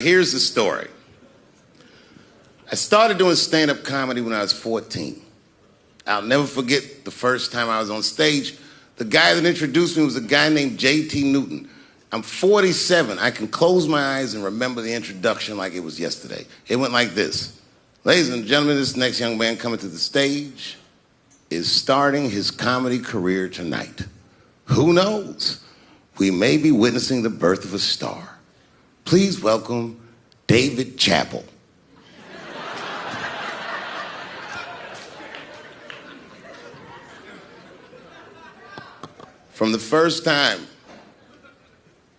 Here's the story. I started doing stand-up comedy when I was 14. I'll never forget the first time I was on stage. The guy that introduced me was a guy named J.T. Newton. I'm 47. I can close my eyes and remember the introduction like it was yesterday. It went like this. Ladies and gentlemen, this next young man coming to the stage is starting his comedy career tonight. Who knows? We may be witnessing the birth of a star. Please welcome Dave Chappelle. From the first time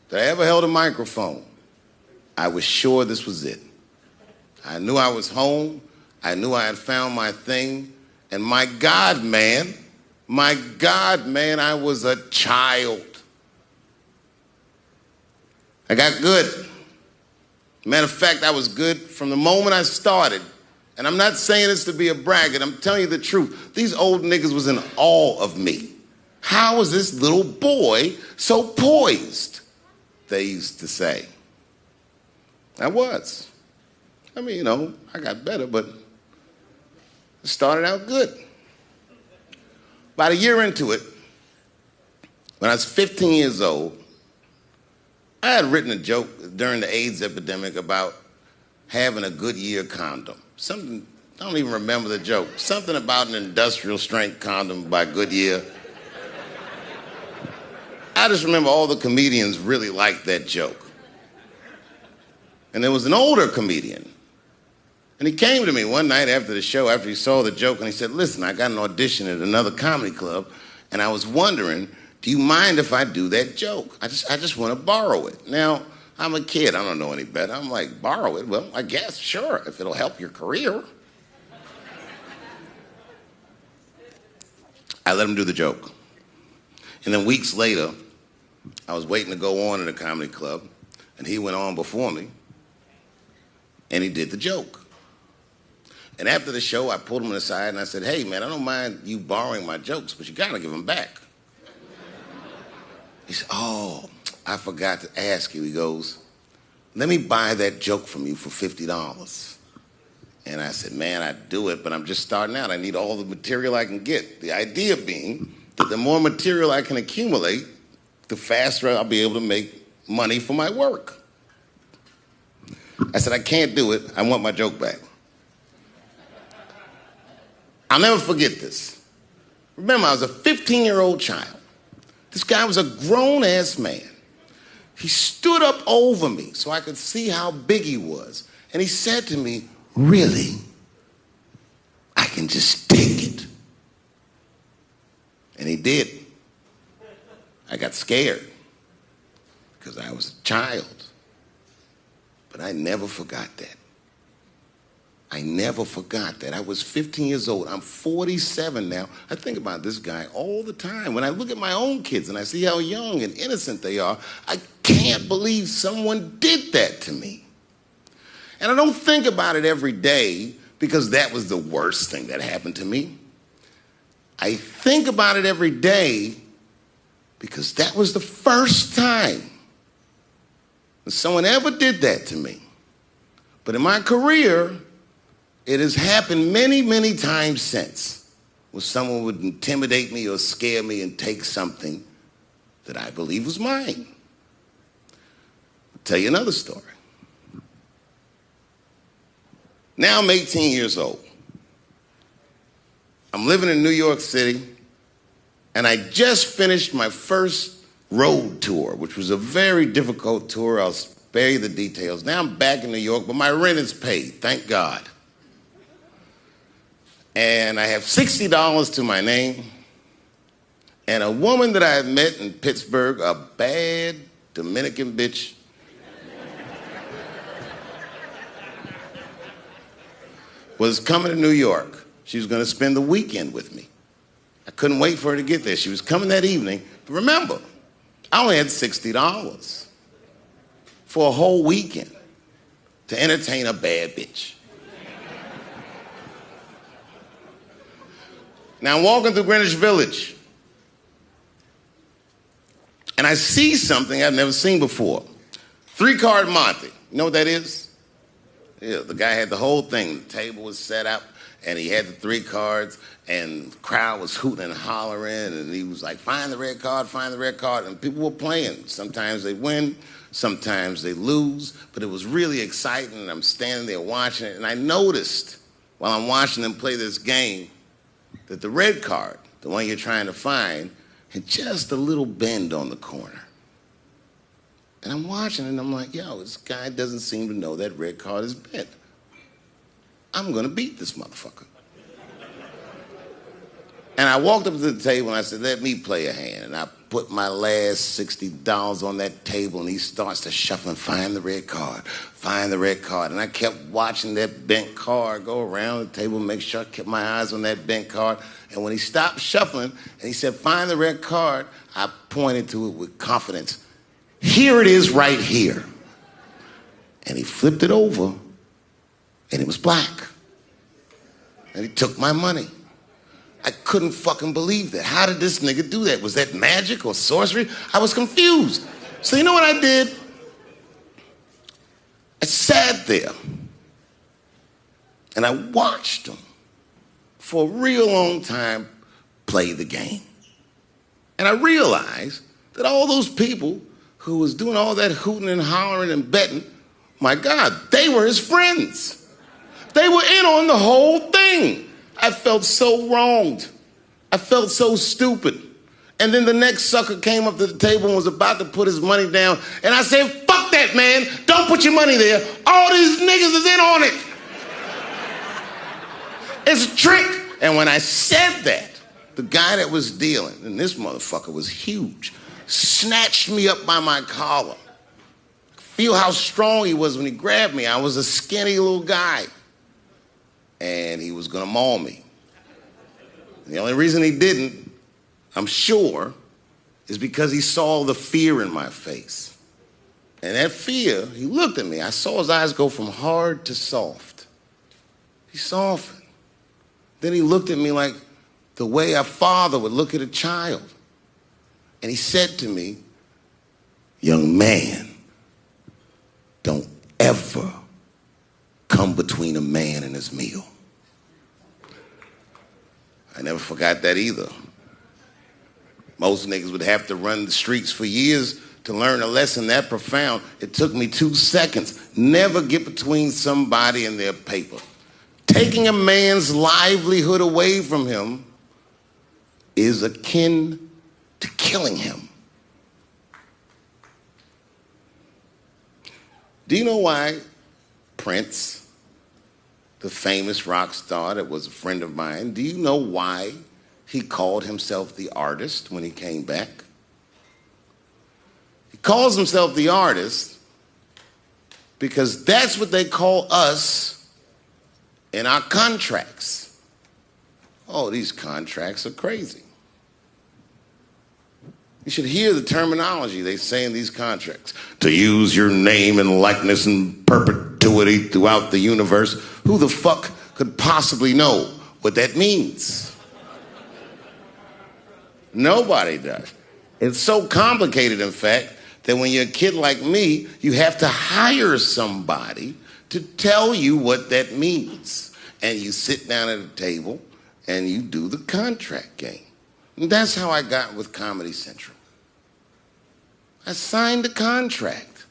that I ever held a microphone, I was sure this was it. I knew I was home. I knew I had found my thing. And my God, man, I was a child. I got good. Matter of fact, I was good from the moment I started. And I'm not saying this to be a braggart. I'm telling you the truth. These old niggas was in awe of me. How is this little boy so poised? They used to say. I was. I mean, you know, I got better, but it started out good. About a year into it, when I was 15 years old, I had written a joke during the AIDS epidemic about having a Goodyear condom. Something, I don't even remember the joke. Something about an industrial strength condom by Goodyear. I just remember all the comedians really liked that joke. And there was an older comedian. And he came to me one night after the show, after he saw the joke, and he said, listen, I got an audition at another comedy club, and I was wondering, do you mind if I do that joke? I just want to borrow it. Now, I'm a kid. I don't know any better. I'm like, borrow it? Well, I guess, sure, if it'll help your career. I let him do the joke. And then weeks later, I was waiting to go on in a comedy club, and he went on before me, and he did the joke. And after the show, I pulled him aside, and I said, hey, man, I don't mind you borrowing my jokes, but you got to give them back. He said, oh, I forgot to ask you. He goes, let me buy that joke from you for $50. And I said, man, I'd do it, but I'm just starting out. I need all the material I can get. The idea being that the more material I can accumulate, the faster I'll be able to make money for my work. I said, I can't do it. I want my joke back. I'll never forget this. Remember, I was a 15-year-old child. This guy was a grown-ass man. He stood up over me so I could see how big he was. And he said to me, really? I can just take it. And he did. I got scared because I was a child. But I never forgot that. I never forgot that. I was 15 years old. I'm 47 now. I think about this guy all the time. When I look at my own kids and I see how young and innocent they are, I can't believe someone did that to me. And I don't think about it every day because that was the worst thing that happened to me. I think about it every day because that was the first time that someone ever did that to me. But in my career, it has happened many, many times since where someone would intimidate me or scare me and take something that I believe was mine. I'll tell you another story. Now I'm 18 years old. I'm living in New York City, and I just finished my first road tour, which was a very difficult tour. I'll spare you the details. Now I'm back in New York, but my rent is paid, thank God. And I have $60 to my name, and a woman that I had met in Pittsburgh, a bad Dominican bitch, was coming to New York. She was going to spend the weekend with me. I couldn't wait for her to get there. She was coming that evening. But remember, I only had $60 for a whole weekend to entertain a bad bitch. Now I'm walking through Greenwich Village, and I see something I've never seen before. 3-card Monte. You know what that is? Yeah, the guy had the whole thing. The table was set up, and he had the 3 cards, and the crowd was hooting and hollering, and he was like, find the red card, find the red card, and people were playing. Sometimes they win, sometimes they lose, but it was really exciting, and I'm standing there watching it, and I noticed while I'm watching them play this game that the red card, the one you're trying to find, had just a little bend on the corner. And I'm watching it, and I'm like, yo, this guy doesn't seem to know that red card is bent. I'm going to beat this motherfucker. And I walked up to the table, and I said, let me play a hand. And I put my last $60 on that table, and he starts to shuffle and find the red card, find the red card. And I kept watching that bent card go around the table, make sure I kept my eyes on that bent card. And when he stopped shuffling, and he said, find the red card, I pointed to it with confidence. Here it is right here. And he flipped it over, and it was black. And he took my money. I couldn't fucking believe that. How did this nigga do that? Was that magic or sorcery? I was confused. So you know what I did? I sat there, and I watched him for a real long time play the game. And I realized that all those people who was doing all that hooting and hollering and betting, my God, they were his friends. They were in on the whole thing. I felt so wronged. I felt so stupid. And then the next sucker came up to the table and was about to put his money down. And I said, fuck that, man. Don't put your money there. All these niggas is in on it. It's a trick. And when I said that, the guy that was dealing, and this motherfucker was huge, snatched me up by my collar. Feel how strong he was when he grabbed me. I was a skinny little guy. And he was gonna maul me. And the only reason he didn't, I'm sure, is because he saw the fear in my face. And that fear, he looked at me. I saw his eyes go from hard to soft. He softened. Then he looked at me like the way a father would look at a child. And he said to me, young man, don't ever come between a man and his meal. I never forgot that either. Most niggas would have to run the streets for years to learn a lesson that profound. It took me 2 seconds. Never get between somebody and their paper. Taking a man's livelihood away from him is akin to killing him. Do you know why Prince, the famous rock star that was a friend of mine, do you know why he called himself the artist when he came back? He calls himself the artist because that's what they call us in our contracts. Oh, these contracts are crazy. You should hear the terminology they say in these contracts. To use your name and likeness in perpetuity throughout the universe. Who the fuck could possibly know what that means? Nobody does. It's so complicated, in fact, that when you're a kid like me, you have to hire somebody to tell you what that means. And you sit down at a table and you do the contract game. And that's how I got with Comedy Central. I signed the contract.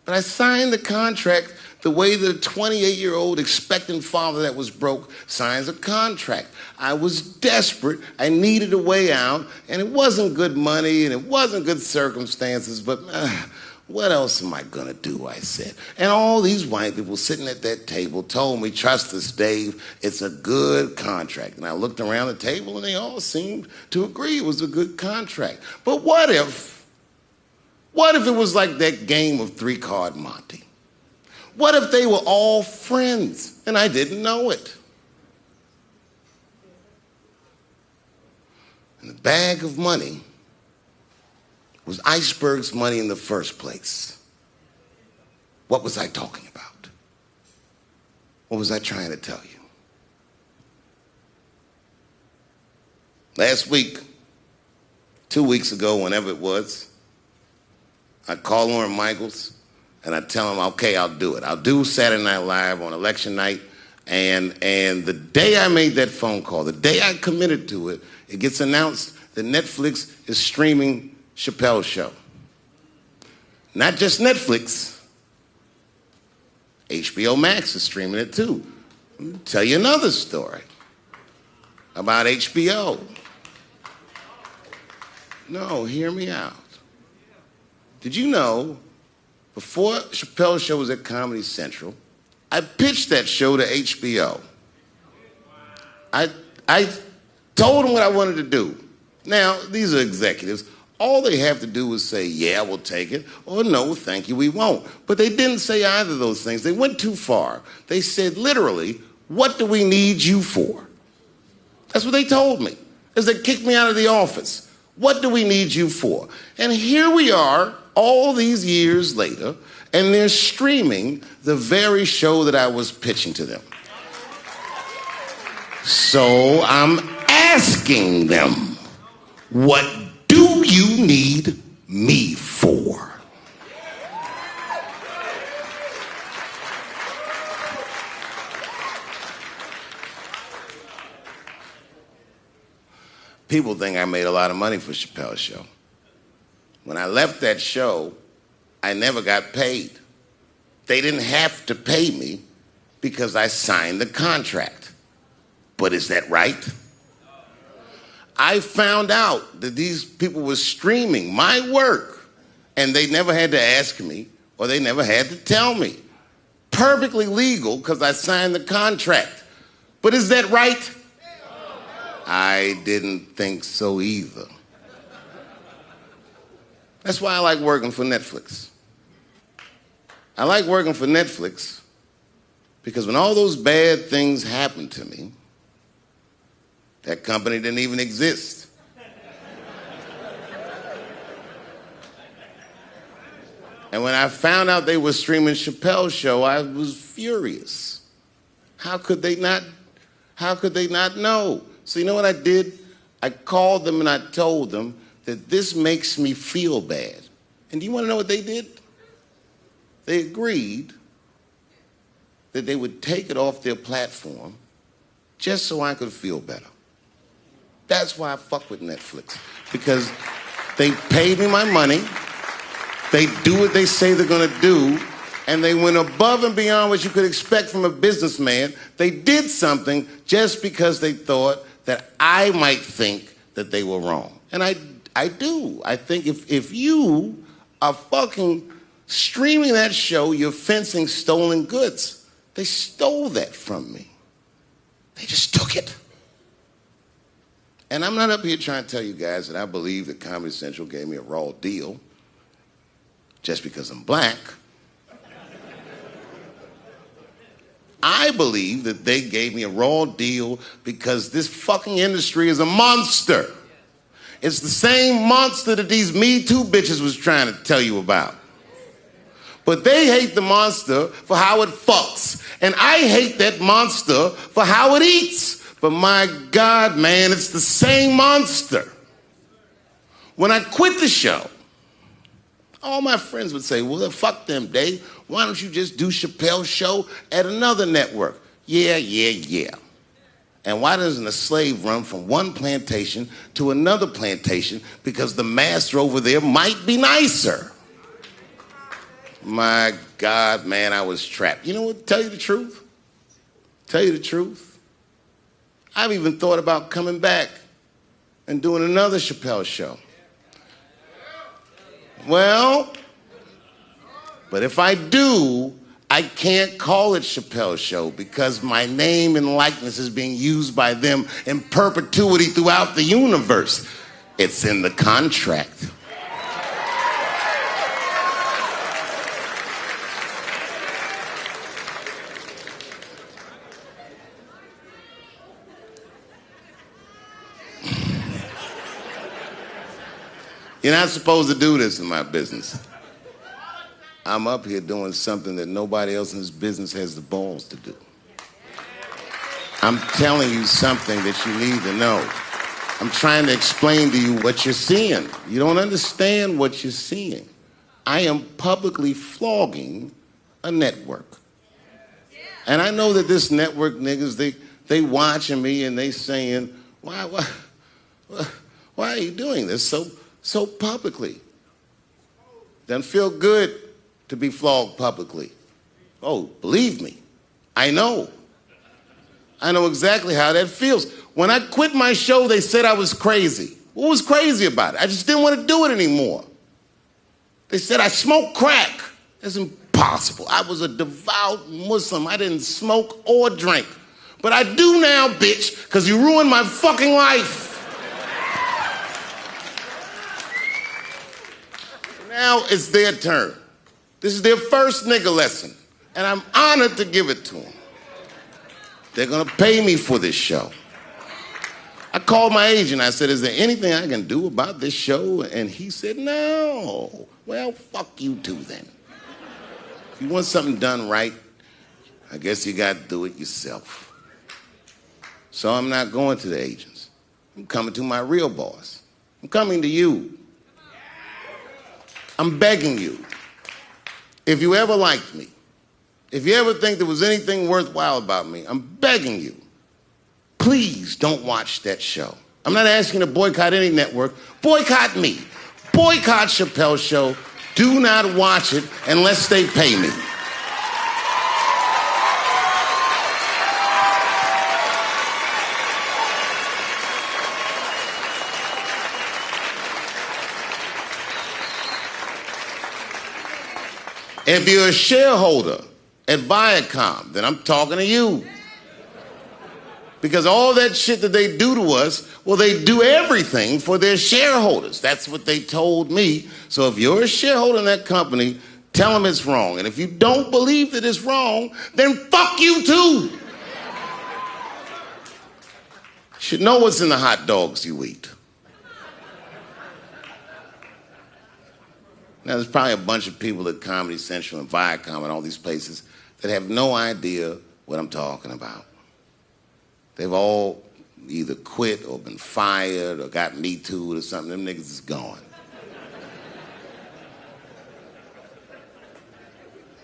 But I signed the contract the way that a 28-year-old expectant father that was broke signs a contract. I was desperate. I needed a way out. And it wasn't good money and it wasn't good circumstances. But what else am I going to do, I said. And all these white people sitting at that table told me, trust us, Dave, it's a good contract. And I looked around the table and they all seemed to agree it was a good contract. But what if it was like that game of 3-card Monte? What if they were all friends and I didn't know it? And the bag of money was Iceberg's money in the first place. What was I talking about? What was I trying to tell you? Last week, 2 weeks ago, whenever it was, I called Lauren Michaels And I tell them, okay, I'll do it. I'll do Saturday Night Live on election night. And the day I made that phone call, the day I committed to it, it gets announced that Netflix is streaming Chappelle's show. Not just Netflix, HBO Max is streaming it too. Let me tell you another story about HBO. No, hear me out. Did you know, before Chappelle's show was at Comedy Central, I pitched that show to HBO. I told them what I wanted to do. Now, these are executives. All they have to do is say, yeah, we'll take it, or no, thank you, we won't. But they didn't say either of those things. They went too far. They said, literally, what do we need you for? That's what they told me, as they kicked me out of the office. What do we need you for? And here we are, all these years later, and they're streaming the very show that I was pitching to them. So I'm asking them, what do you need me for? People think I made a lot of money for Chappelle's show. When I left that show, I never got paid. They didn't have to pay me because I signed the contract. But is that right? I found out that these people were streaming my work and they never had to ask me or they never had to tell me. Perfectly legal because I signed the contract. But is that right? I didn't think so either. That's why I like working for Netflix. I like working for Netflix because when all those bad things happened to me, that company didn't even exist. And when I found out they were streaming Chappelle's show, I was furious. How could they not know? So you know what I did? I called them and I told them that this makes me feel bad. And do you want to know what they did? They agreed that they would take it off their platform just so I could feel better. That's why I fuck with Netflix. Because they paid me my money, they do what they say they're gonna do, and they went above and beyond what you could expect from a businessman. They did something just because they thought that I might think that they were wrong. And I do. I think if you are fucking streaming that show, you're fencing stolen goods. They stole that from me. They just took it. And I'm not up here trying to tell you guys that I believe that Comedy Central gave me a raw deal just because I'm black. I believe that they gave me a raw deal because this fucking industry is a monster. It's the same monster that these Me Too bitches was trying to tell you about. But they hate the monster for how it fucks. And I hate that monster for how it eats. But my God, man, it's the same monster. When I quit the show, all my friends would say, well, fuck them, Dave. Why don't you just do Chappelle's show at another network? Yeah. And why doesn't a slave run from one plantation to another plantation because the master over there might be nicer? My God, man, I was trapped. You know what? Tell you the truth. I've even thought about coming back and doing another Chappelle show. Well, but if I do, I can't call it Chappelle's show because my name and likeness is being used by them in perpetuity throughout the universe. It's in the contract. You're not supposed to do this in my business. I'm up here doing something that nobody else in this business has the balls to do. I'm telling you something that you need to know. I'm trying to explain to you what you're seeing. You don't understand what you're seeing. I am publicly flogging a network. And I know that this network niggas, they watching me and they saying, why are you doing this so publicly? Doesn't feel good to be flogged publicly. Oh, believe me, I know. I know exactly how that feels. When I quit my show, they said I was crazy. What was crazy about it? I just didn't want to do it anymore. They said I smoked crack. That's impossible. I was a devout Muslim. I didn't smoke or drink. But I do now, bitch, because you ruined my fucking life. Now it's their turn. This is their first nigga lesson, and I'm honored to give it to them. They're gonna pay me for this show. I called my agent. I said, is there anything I can do about this show? And he said, no. Well, fuck you too then. If you want something done right, I guess you got to do it yourself. So I'm not going to the agents. I'm coming to my real boss. I'm coming to you. I'm begging you. If you ever liked me, if you ever think there was anything worthwhile about me, I'm begging you. Please don't watch that show. I'm not asking you to boycott any network. Boycott me. Boycott Chappelle's show. Do not watch it unless they pay me. If you're a shareholder at Viacom, then I'm talking to you. Because all that shit that they do to us, well, they do everything for their shareholders. That's what they told me. So if you're a shareholder in that company, tell them it's wrong. And if you don't believe that it's wrong, then fuck you too. You should know what's in the hot dogs you eat. Now, there's probably a bunch of people at Comedy Central and Viacom and all these places that have no idea what I'm talking about. They've all either quit or been fired or got Me Too'd or something. Them niggas is gone.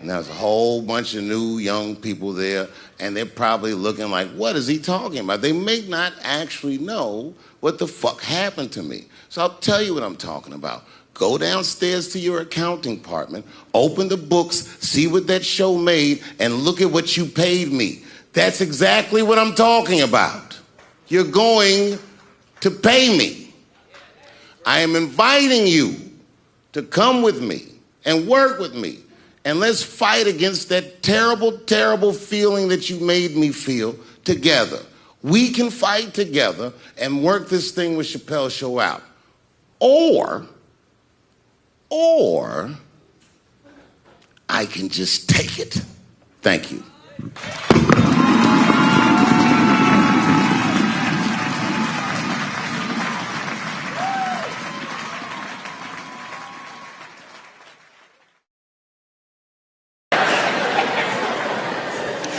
And there's a whole bunch of new young people there, and they're probably looking like, what is he talking about? They may not actually know what the fuck happened to me. So I'll tell you what I'm talking about. Go downstairs to your accounting department, open the books, see what that show made, and look at what you paid me. That's exactly what I'm talking about. You're going to pay me. I am inviting you to come with me and work with me. And let's fight against that terrible, terrible feeling that you made me feel together. We can fight together and work this thing with Chappelle's show out. Or I can just take it. Thank you.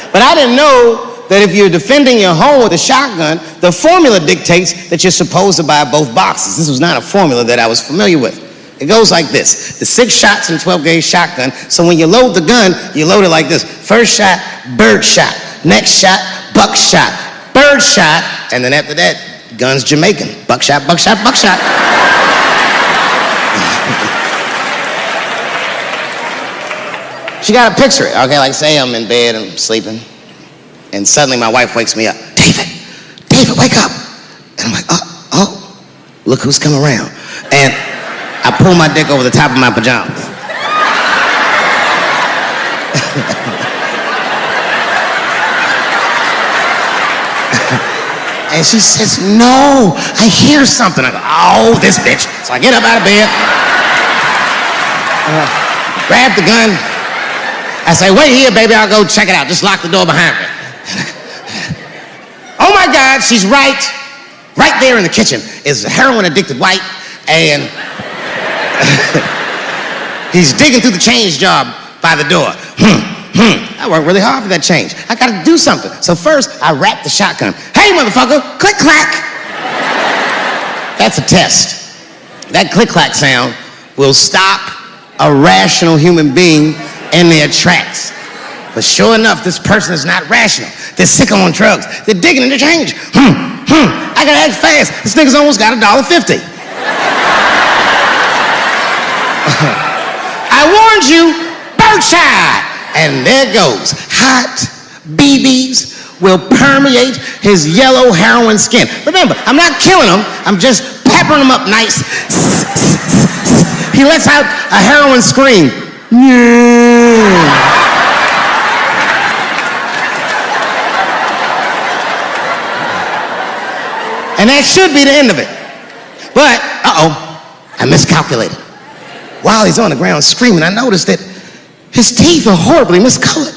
But I didn't know that if you're defending your home with a shotgun, the formula dictates that you're supposed to buy both boxes. This was not a formula that I was familiar with. It goes like this. The 6 shots in 12-gauge shotgun, so when you load the gun, you load it like this. First shot, bird shot. Next shot, buck shot. Bird shot, and then after that, gun's Jamaican. Buckshot, buckshot, buckshot. She got to picture it, okay? Like say I'm in bed and sleeping, and suddenly my wife wakes me up. David, wake up. And I'm like, oh, look who's come around. And I pull my dick over the top of my pajamas. And she says, no, I hear something. I go, oh, this bitch. So I get up out of bed, grab the gun. I say, wait here, baby, I'll go check it out. Just lock the door behind me. Oh my God, she's right there in the kitchen is a heroin-addicted white, and he's digging through the change jar by the door. I worked really hard for that change. I gotta do something. So first, I wrap the shotgun. Hey, motherfucker, click, clack. That's a test. That click, clack sound will stop a rational human being in their tracks. But sure enough, this person is not rational. They're sick on drugs. They're digging in the change. I gotta act fast. This nigga's almost got $1.50. I warned you, birdshot. And there goes. Hot BBs will permeate his yellow heroin skin. Remember, I'm not killing him. I'm just peppering him up nice. He lets out a heroin scream. And that should be the end of it. But, I miscalculated. While he's on the ground screaming, I noticed that his teeth are horribly miscolored.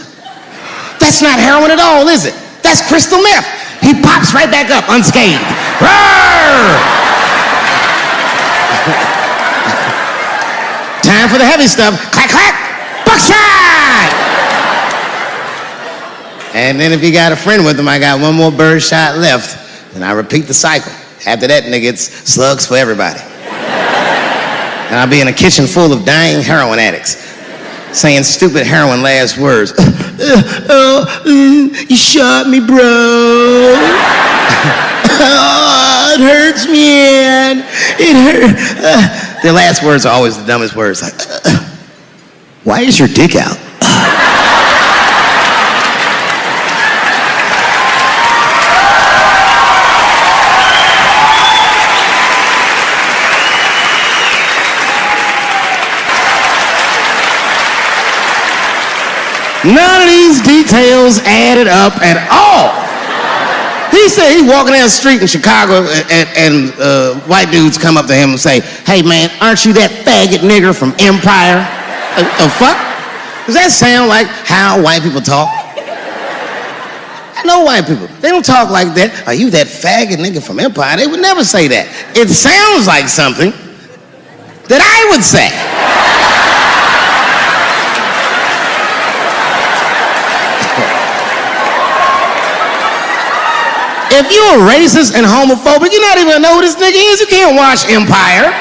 That's not heroin at all, is it? That's crystal meth. He pops right back up unscathed. Time for the heavy stuff. Clack, clack, buckshot! And then if you got a friend with him, I got one more bird shot left, and I repeat the cycle. After that, nigga, it's slugs for everybody. And I'll be in a kitchen full of dying heroin addicts, saying stupid heroin last words. You shot me, bro. It hurts, man. It hurts. Their last words are always the dumbest words. Like, why is your dick out? None of these details added up at all. He said he's walking down the street in Chicago and white dudes come up to him and say, hey man, aren't you that faggot nigger from Empire? The fuck? Does that sound like how white people talk? I know white people. They don't talk like that. Are you that faggot nigger from Empire? They would never say that. It sounds like something that I would say. If you're racist and homophobic, you're not even gonna know who this nigga is. You can't watch Empire.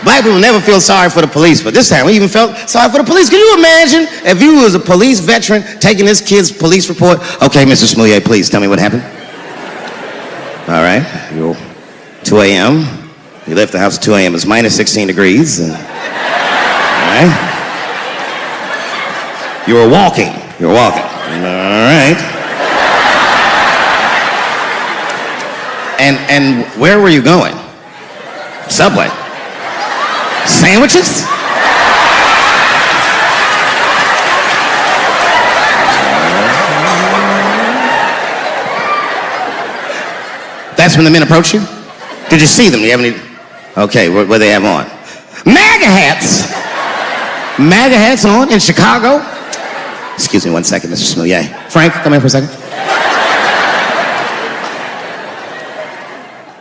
Black people never feel sorry for the police, but this time we even felt sorry for the police. Can you imagine if you was a police veteran taking this kid's police report? Okay, Mr. Smouillet, please tell me what happened. All right, you're 2 a.m. You left the house at 2 a.m. It's minus 16 degrees. All right. You were walking. You were walking. All right. And where were you going? Subway. Sandwiches? That's when the men approached you? Did you see them? Do you have any? Okay, what they have on? MAGA hats. MAGA hats on in Chicago? Excuse me one second, Mr. Smouillet. Frank, come here for a second.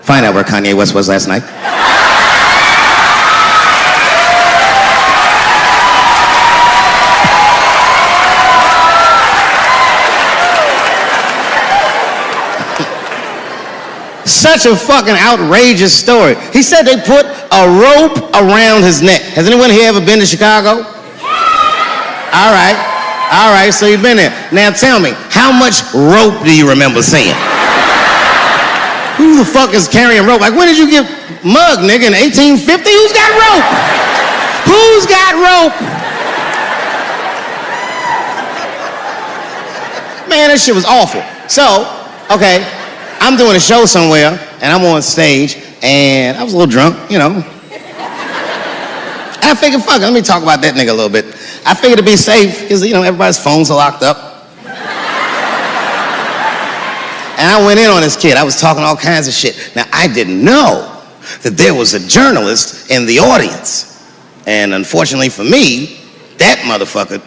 Find out where Kanye West was last night. Such a fucking outrageous story. He said they put a rope around his neck. Has anyone here ever been to Chicago? All right. All right, so you've been there. Now tell me, how much rope do you remember seeing? Who the fuck is carrying rope? Like, when did you get mugged, nigga, in 1850? Who's got rope? Who's got rope? Man, that shit was awful. So, okay, I'm doing a show somewhere, and I'm on stage, and I was a little drunk, you know. I figured, fuck it, let me talk about that nigga a little bit. I figured to be safe, because, you know, everybody's phones are locked up. And I went in on this kid. I was talking all kinds of shit. Now, I didn't know that there was a journalist in the audience. And unfortunately for me, that motherfucker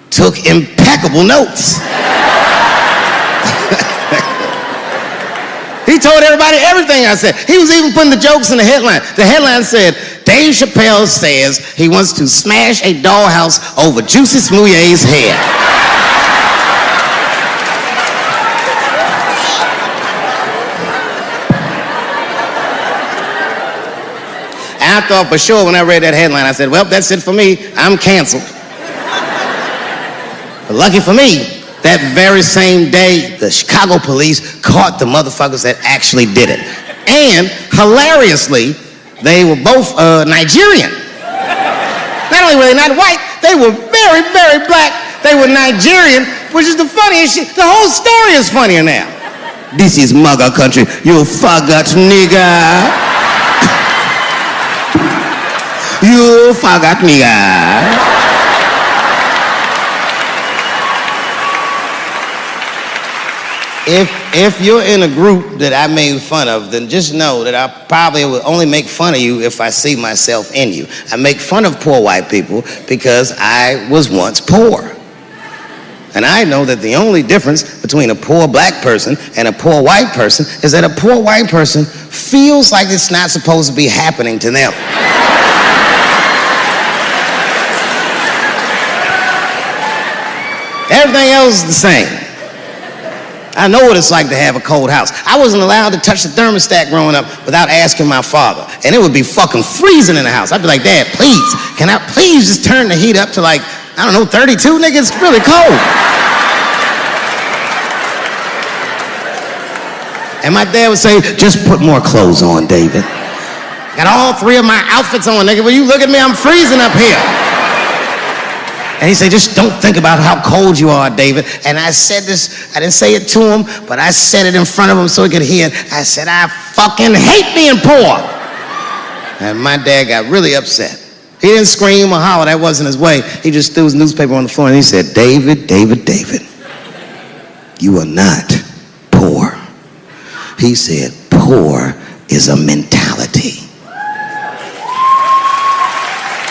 took impeccable notes. He told everybody everything I said. He was even putting the jokes in the headline. The headline said, Dave Chappelle says he wants to smash a dollhouse over Juicy Smouillet's head. thought for sure when I read that headline, I said, well, that's it for me. I'm canceled. But lucky for me, that very same day, the Chicago police caught the motherfuckers that actually did it. And hilariously, they were both Nigerian. Not only were they not white, they were very, very black. They were Nigerian, which is the funniest shit. The whole story is funnier now. This is mugger country, you faggot nigga. You faggot nigga. If you're in a group that I made fun of, then just know that I probably would only make fun of you if I see myself in you. I make fun of poor white people because I was once poor. And I know that the only difference between a poor black person and a poor white person is that a poor white person feels like it's not supposed to be happening to them. Everything else is the same. I know what it's like to have a cold house. I wasn't allowed to touch the thermostat growing up without asking my father. And it would be fucking freezing in the house. I'd be like, Dad, please, can I please just turn the heat up to like, I don't know, 32, nigga? It's really cold. And my dad would say, just put more clothes on, David. Got all three of my outfits on, nigga. When you look at me, I'm freezing up here. And he said, just don't think about how cold you are, David. And I said this, I didn't say it to him, but I said it in front of him so he could hear it. I said, I fucking hate being poor. And my dad got really upset. He didn't scream or holler, that wasn't his way. He just threw his newspaper on the floor and he said, David, David, David, you are not poor. He said, poor is a mentality.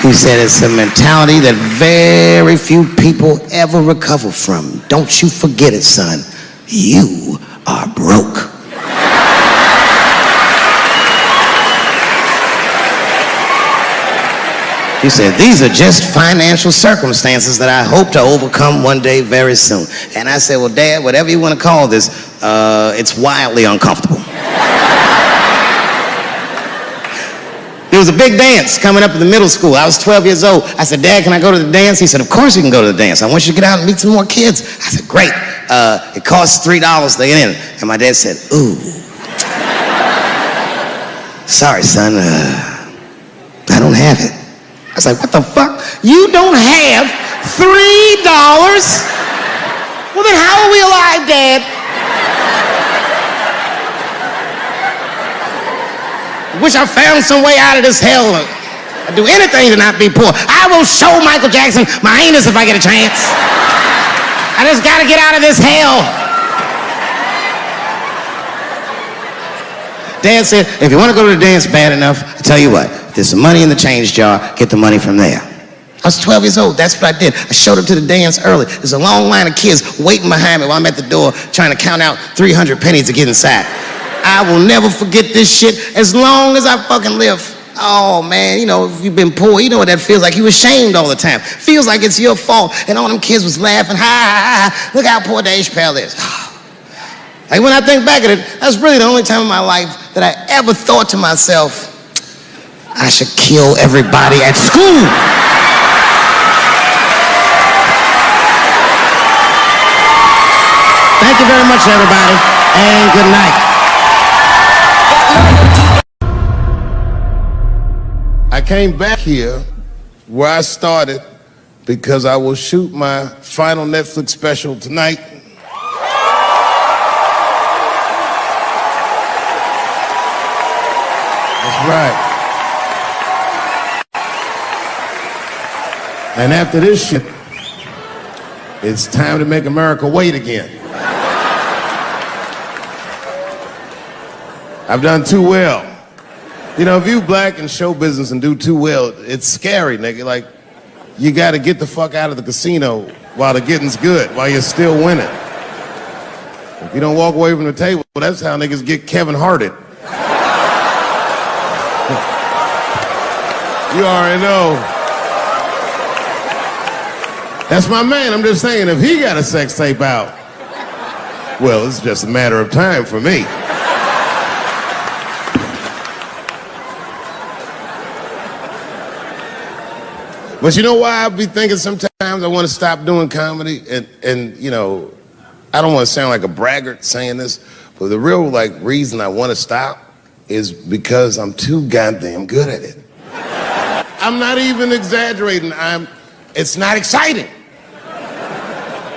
He said it's a mentality that very few people ever recover from. Don't you forget it, son. You are broke. He said, these are just financial circumstances that I hope to overcome one day very soon. And I said, well, Dad, whatever you want to call this, it's wildly uncomfortable. There was a big dance coming up in the middle school. I was 12 years old. I said, Dad, can I go to the dance? He said, of course you can go to the dance. I want you to get out and meet some more kids. I said, great. It costs $3 to get in. And my dad said, ooh. Sorry, son. I don't have it. I was like, what the fuck? You don't have $3? Well, then how are we alive, Dad? Wish I found some way out of this hell. I'd do anything to not be poor. I will show Michael Jackson my anus if I get a chance. I just gotta get out of this hell. Dad said, if you want to go to the dance bad enough, I tell you what, there's some money in the change jar, get the money from there. I was 12 years old, that's what I did. I showed up to the dance early. There's a long line of kids waiting behind me while I'm at the door trying to count out 300 pennies to get inside. I will never forget this shit as long as I fucking live. Oh man, you know, if you've been poor, you know what that feels like. You ashamed all the time. Feels like it's your fault. And all them kids was laughing, ha, ha, ha. Look how poor Dave Chappelle is. Like when I think back at it, that's really the only time in my life that I ever thought to myself, I should kill everybody at school. Thank you very much, everybody, and good night. I came back here where I started because I will shoot my final Netflix special tonight. That's right. And after this shit, it's time to make America wait again. I've done too well. You know, if you black in show business and do too well, it's scary, nigga. Like, you gotta get the fuck out of the casino while the getting's good, while you're still winning. If you don't walk away from the table, that's how niggas get Kevin Harted. You already know. That's my man. I'm just saying, if he got a sex tape out, well, it's just a matter of time for me. But you know why I be thinking sometimes I want to stop doing comedy? And you know, I don't want to sound like a braggart saying this, but the real reason I want to stop is because I'm too goddamn good at it. I'm not even exaggerating. It's not exciting.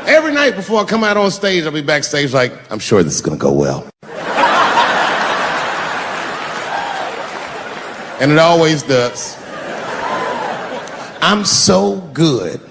Every night before I come out on stage, I'll be backstage like, I'm sure this is gonna go well. And it always does. I'm so good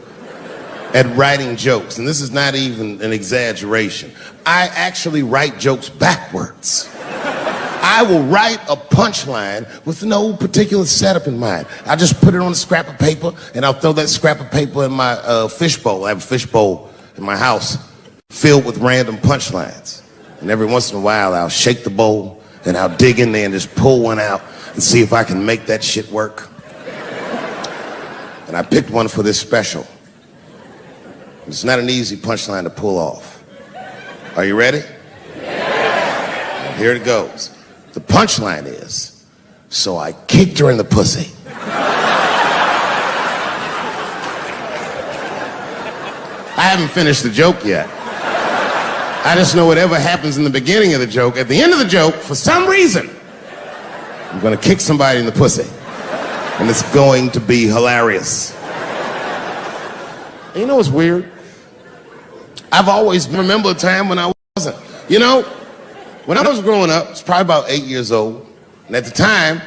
at writing jokes, and this is not even an exaggeration. I actually write jokes backwards. I will write a punchline with no particular setup in mind. I just put it on a scrap of paper, and I'll throw that scrap of paper in my fishbowl. I have a fishbowl in my house filled with random punchlines. And every once in a while, I'll shake the bowl, and I'll dig in there and just pull one out and see if I can make that shit work. And I picked one for this special. It's not an easy punchline to pull off. Are you ready? Yeah. Here it goes. The punchline is, so I kicked her in the pussy. I haven't finished the joke yet. I just know whatever happens in the beginning of the joke, at the end of the joke, for some reason, I'm gonna kick somebody in the pussy. And it's going to be hilarious. And you know what's weird? I've always remember a time when I wasn't. You know, when I was growing up, I was probably about 8 years old. And at the time,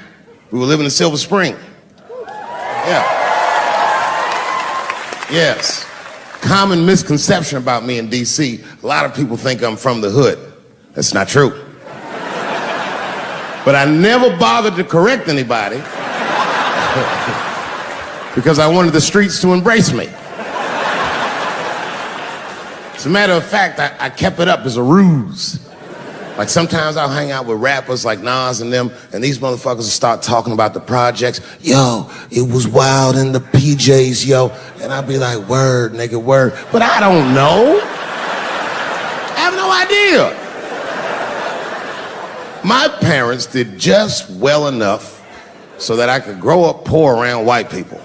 we were living in Silver Spring. Yeah. Yes. Common misconception about me in D.C. A lot of people think I'm from the hood. That's not true. But I never bothered to correct anybody because I wanted the streets to embrace me. As a matter of fact, I kept it up as a ruse. Like sometimes I'll hang out with rappers like Nas and them, and these motherfuckers will start talking about the projects. Yo, it was wild in the PJs, yo. And I'll be like, word, nigga, word. But I don't know. I have no idea. My parents did just well enough so that I could grow up poor around white people.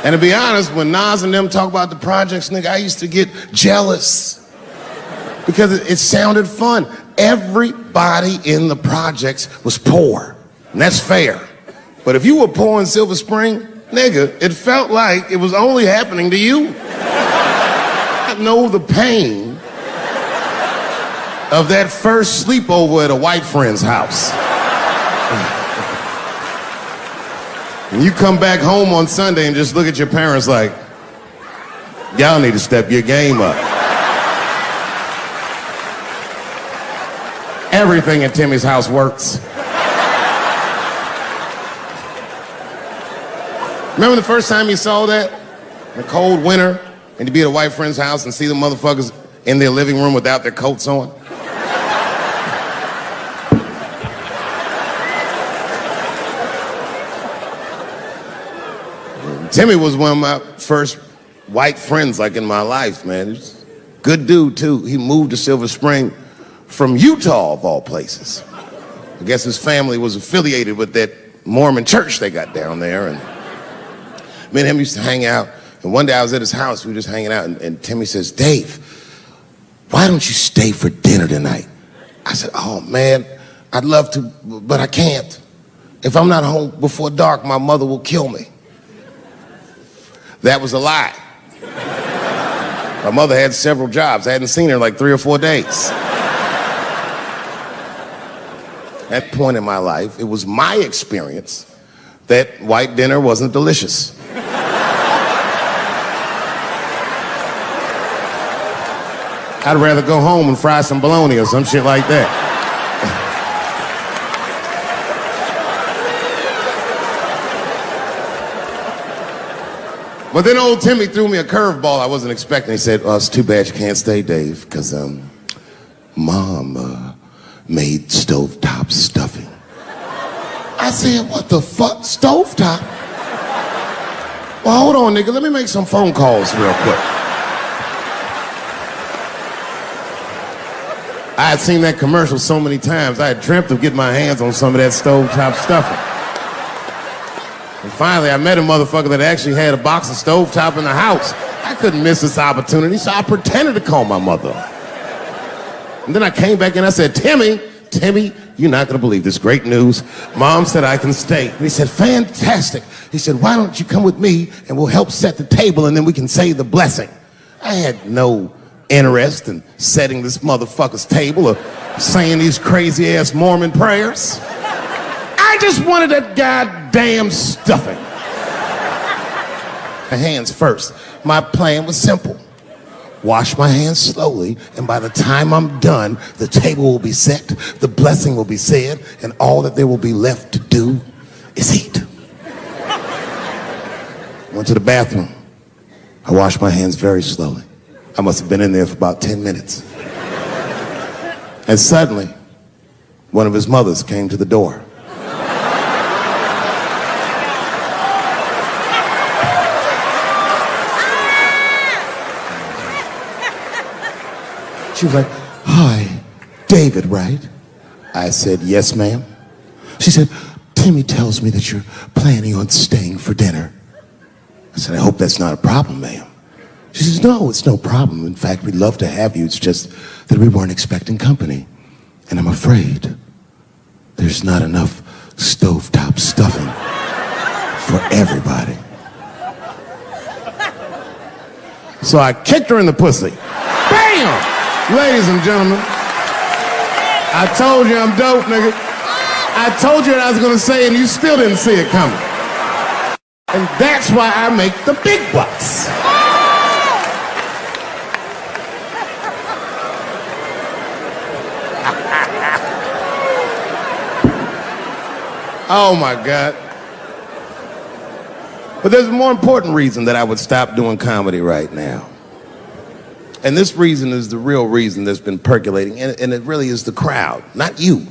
And to be honest, when Nas and them talk about the projects, nigga, I used to get jealous because it sounded fun. Everybody in the projects was poor, and that's fair. But if you were poor in Silver Spring, nigga, it felt like it was only happening to you. I know the pain of that first sleepover at a white friend's house. And you come back home on Sunday and just look at your parents like, y'all need to step your game up. Everything in Timmy's house works. Remember the first time you saw that? In the cold winter, and to be at a white friend's house and see the motherfuckers in their living room without their coats on? Timmy was one of my first white friends, like, in my life, man. He's a good dude, too. He moved to Silver Spring from Utah, of all places. I guess his family was affiliated with that Mormon church they got down there. And me and him used to hang out. And one day I was at his house, we were just hanging out, and Timmy says, Dave, why don't you stay for dinner tonight? I said, oh, man, I'd love to, but I can't. If I'm not home before dark, my mother will kill me. That was a lie. My mother had several jobs. I hadn't seen her in like 3 or 4 days. At that point in my life, it was my experience that white dinner wasn't delicious. I'd rather go home and fry some bologna or some shit like that. But then old Timmy threw me a curveball I wasn't expecting. He said, oh, it's too bad you can't stay, Dave, because Mom made stovetop stuffing. I said, what the fuck? Stovetop? Well, hold on, nigga. Let me make some phone calls real quick. I had seen that commercial so many times, I had dreamt of getting my hands on some of that stovetop stuffing. And finally, I met a motherfucker that actually had a box of stovetop in the house. I couldn't miss this opportunity, so I pretended to call my mother. And then I came back and I said, Timmy, you're not gonna believe this great news. Mom said I can stay. And he said, fantastic. He said, why don't you come with me and we'll help set the table and then we can say the blessing. I had no interest in setting this motherfucker's table or saying these crazy ass Mormon prayers. I just wanted that goddamn stuffing. My hands first. My plan was simple. Wash my hands slowly, and by the time I'm done, the table will be set, the blessing will be said, and all that there will be left to do is eat. Went to the bathroom. I washed my hands very slowly. I must have been in there for about 10 minutes. And suddenly, one of his mothers came to the door. She was like, hi, David, right? I said, yes, ma'am. She said, Timmy tells me that you're planning on staying for dinner. I said, I hope that's not a problem, ma'am. She says, no, it's no problem. In fact, we'd love to have you. It's just that we weren't expecting company. And I'm afraid there's not enough stovetop stuffing for everybody. So I kicked her in the pussy. Bam! Ladies and gentlemen, I told you I'm dope, nigga. I told you what I was gonna say and you still didn't see it coming. And that's why I make the big bucks. Oh my God. But there's a more important reason that I would stop doing comedy right now. And this reason is the real reason that's been percolating, and it really is the crowd, not you.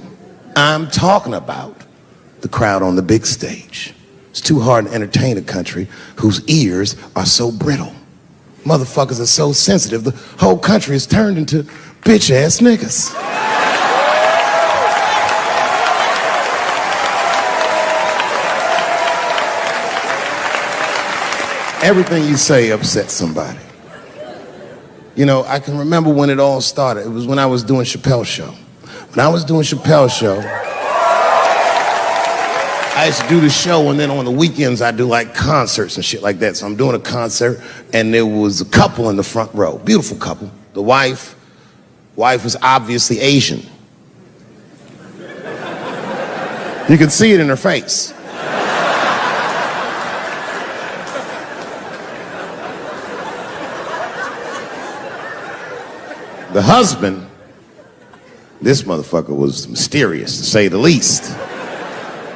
I'm talking about the crowd on the big stage. It's too hard to entertain a country whose ears are so brittle. Motherfuckers are so sensitive, the whole country is turned into bitch-ass niggas. Everything you say upsets somebody. You know, I can remember when it all started. It was when I was doing Chappelle's show. When I was doing Chappelle's show, I used to do the show, and then on the weekends I do like concerts and shit like that. So I'm doing a concert, and there was a couple in the front row, beautiful couple. The wife was obviously Asian. You could see it in her face. The husband, this motherfucker was mysterious, to say the least.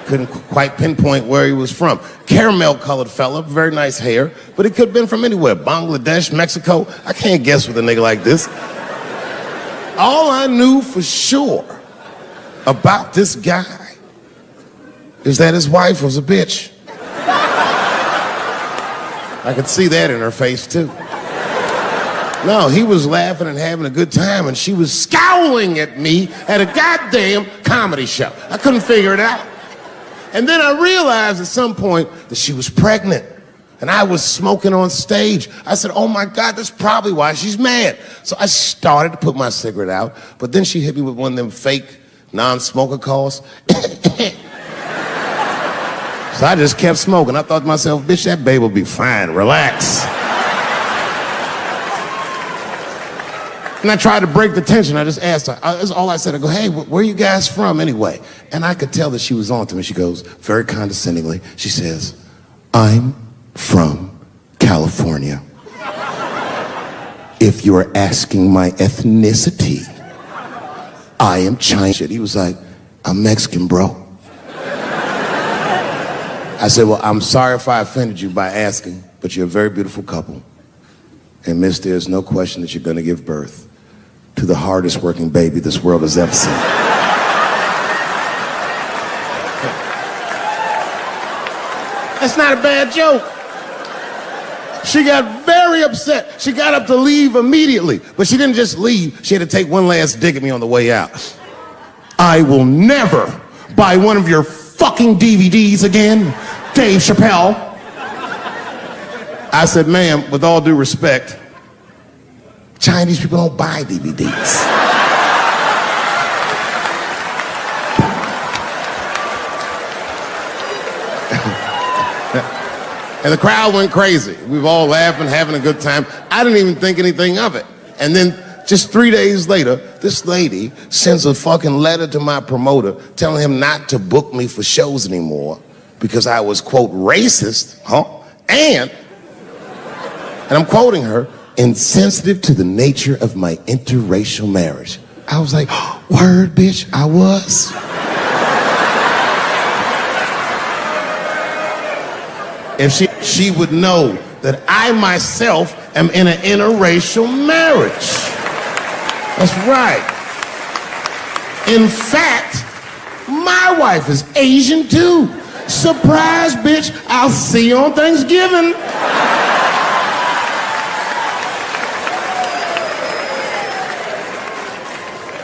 Couldn't quite pinpoint where he was from. Caramel-colored fella, very nice hair, but he could have been from anywhere. Bangladesh, Mexico. I can't guess with a nigga like this. All I knew for sure about this guy is that his wife was a bitch. I could see that in her face, too. No, he was laughing and having a good time, and she was scowling at me at a goddamn comedy show. I couldn't figure it out. And then I realized at some point that she was pregnant, and I was smoking on stage. I said, oh my God, that's probably why she's mad. So I started to put my cigarette out, but then she hit me with one of them fake non-smoker calls. So I just kept smoking. I thought to myself, bitch, that babe will be fine, relax. And I tried to break the tension. I just asked her. That's all I said. I go, hey, where are you guys from anyway? And I could tell that she was on to me. She goes, very condescendingly, she says, I'm from California. If you are asking my ethnicity, I am Chinese. He was like, I'm Mexican, bro. I said, well, I'm sorry if I offended you by asking, but you're a very beautiful couple. And miss, there's no question that you're going to give birth to the hardest working baby this world has ever seen. That's not a bad joke. She got very upset. She got up to leave immediately. But she didn't just leave. She had to take one last dig at me on the way out. I will never buy one of your fucking DVDs again, Dave Chappelle. I said, ma'am, with all due respect, Chinese people don't buy DVDs. And the crowd went crazy. We were all laughing, having a good time. I didn't even think anything of it. And then just 3 days later, this lady sends a fucking letter to my promoter telling him not to book me for shows anymore because I was, quote, racist, and I'm quoting her, insensitive to the nature of my interracial marriage. I was like, word, bitch, I was. If she would know that I myself am in an interracial marriage. That's right. In fact, my wife is Asian too. Surprise, bitch, I'll see you on Thanksgiving.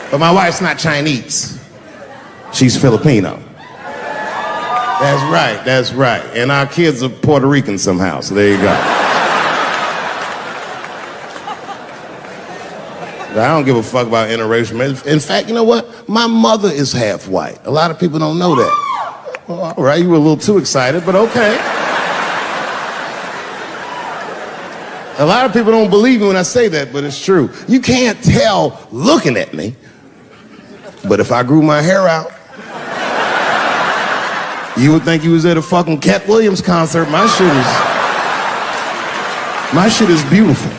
But my wife's not Chinese. She's Filipino. That's right. And our kids are Puerto Rican somehow, so there you go. I don't give a fuck about interracial marriage. In fact, you know what? My mother is half white. A lot of people don't know that. Well, all right, you were a little too excited, but okay. A lot of people don't believe me when I say that, but it's true. You can't tell looking at me, but if I grew my hair out, you would think you was at a fucking Cat Williams concert. My shit is beautiful.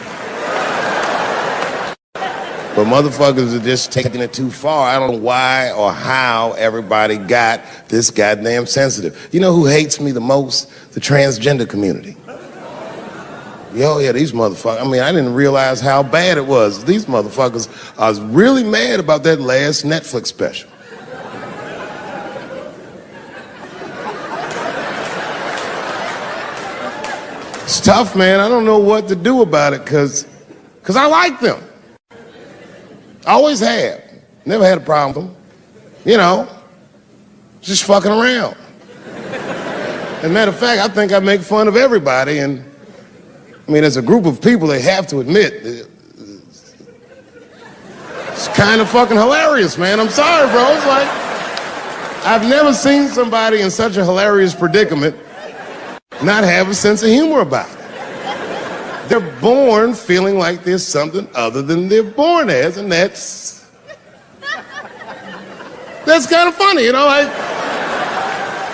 But motherfuckers are just taking it too far. I don't know why or how everybody got this goddamn sensitive. You know who hates me the most? The transgender community. Yo, yeah, these motherfuckers. I mean, I didn't realize how bad it was. These motherfuckers are really mad about that last Netflix special. It's tough, man. I don't know what to do about it because I like them. I always have. Never had a problem with them. You know, just fucking around. As a matter of fact, I think I make fun of everybody. And I mean, as a group of people, they have to admit, it's kind of fucking hilarious, man. I'm sorry, bro. It's like, I've never seen somebody in such a hilarious predicament not have a sense of humor about it. They're born feeling like there's something other than they're born as, and that's kind of funny, you know? I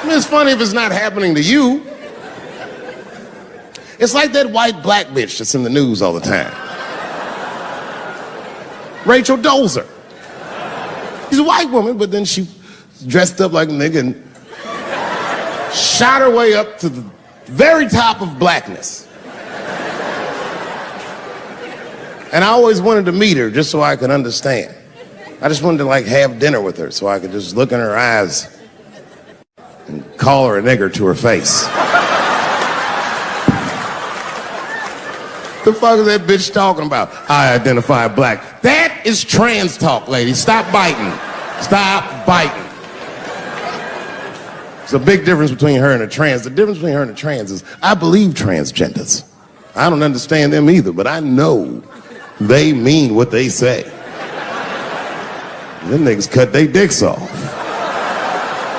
mean, it's funny if it's not happening to you. It's like that white black bitch that's in the news all the time. Rachel Dolezal. She's a white woman, but then she dressed up like a nigga and shot her way up to the very top of blackness. And I always wanted to meet her just so I could understand. I just wanted to like have dinner with her so I could just look in her eyes and call her a nigger to her face. The fuck is that bitch talking about? I identify black. That is trans talk, lady. Stop biting. Stop biting. There's a big difference between her and a trans. The difference between her and a trans is I believe transgenders. I don't understand them either, but I know they mean what they say. Them niggas cut their dicks off.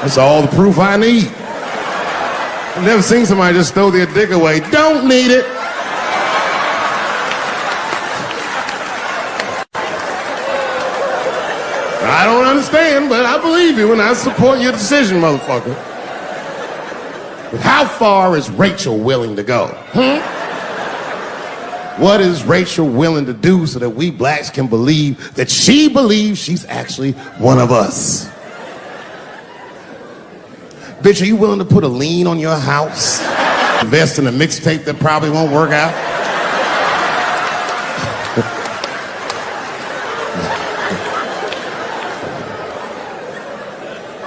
That's all the proof I need. I've never seen somebody just throw their dick away. Don't need it. I don't understand, but I believe you and I support your decision, motherfucker. But how far is Rachel willing to go? What is Rachel willing to do so that we blacks can believe that she believes she's actually one of us? Bitch, are you willing to put a lien on your house? Invest in a mixtape that probably won't work out?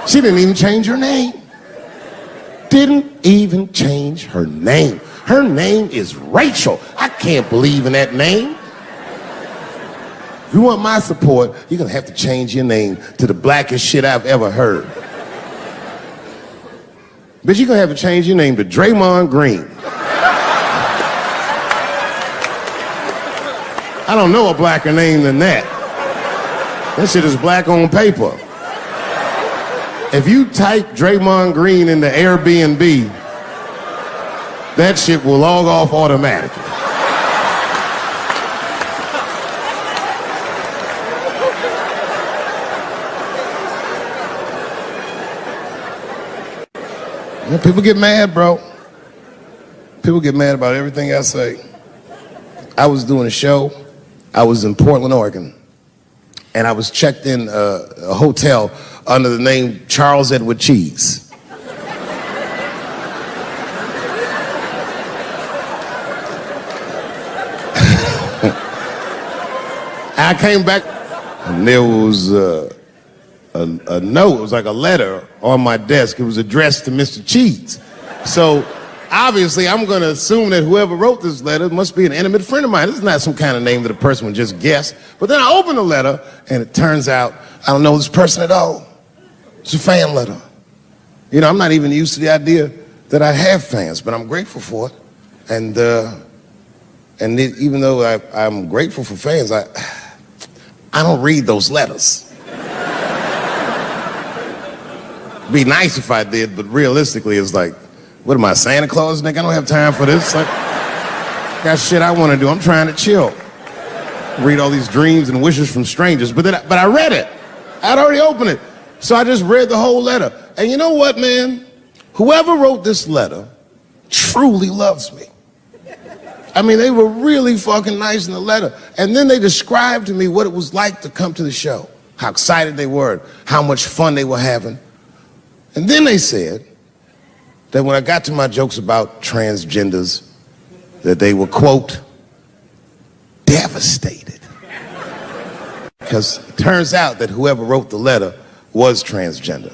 She didn't even change her name. Didn't even change her name. Her name is Rachel. I can't believe in that name. If you want my support, you're gonna have to change your name to the blackest shit I've ever heard. Bitch, you're gonna have to change your name to Draymond Green. I don't know a blacker name than that. That shit is black on paper. If you type Draymond Green into Airbnb, that shit will log off automatically. Yeah, people get mad, bro. People get mad about everything I say. I was doing a show. I was in Portland, Oregon, and I was checked in a hotel under the name Charles Edward Cheese. I came back, and there was a note. It was like a letter on my desk. It was addressed to Mr. Cheese. So obviously, I'm going to assume that whoever wrote this letter must be an intimate friend of mine. This is not some kind of name that a person would just guess. But then I open the letter, and it turns out I don't know this person at all. It's a fan letter. You know, I'm not even used to the idea that I have fans, but I'm grateful for it. And even though I'm grateful for fans, I don't read those letters. Be nice if I did, but realistically, it's like, what am I, Santa Claus, nigga? I don't have time for this. Like, got shit I want to do. I'm trying to chill. Read all these dreams and wishes from strangers. But I read it. I'd already opened it. So I just read the whole letter. And you know what, man? Whoever wrote this letter truly loves me. I mean, they were really fucking nice in the letter. And then they described to me what it was like to come to the show, how excited they were, how much fun they were having. And then they said that when I got to my jokes about transgenders, that they were, quote, devastated. Because it turns out that whoever wrote the letter was transgender.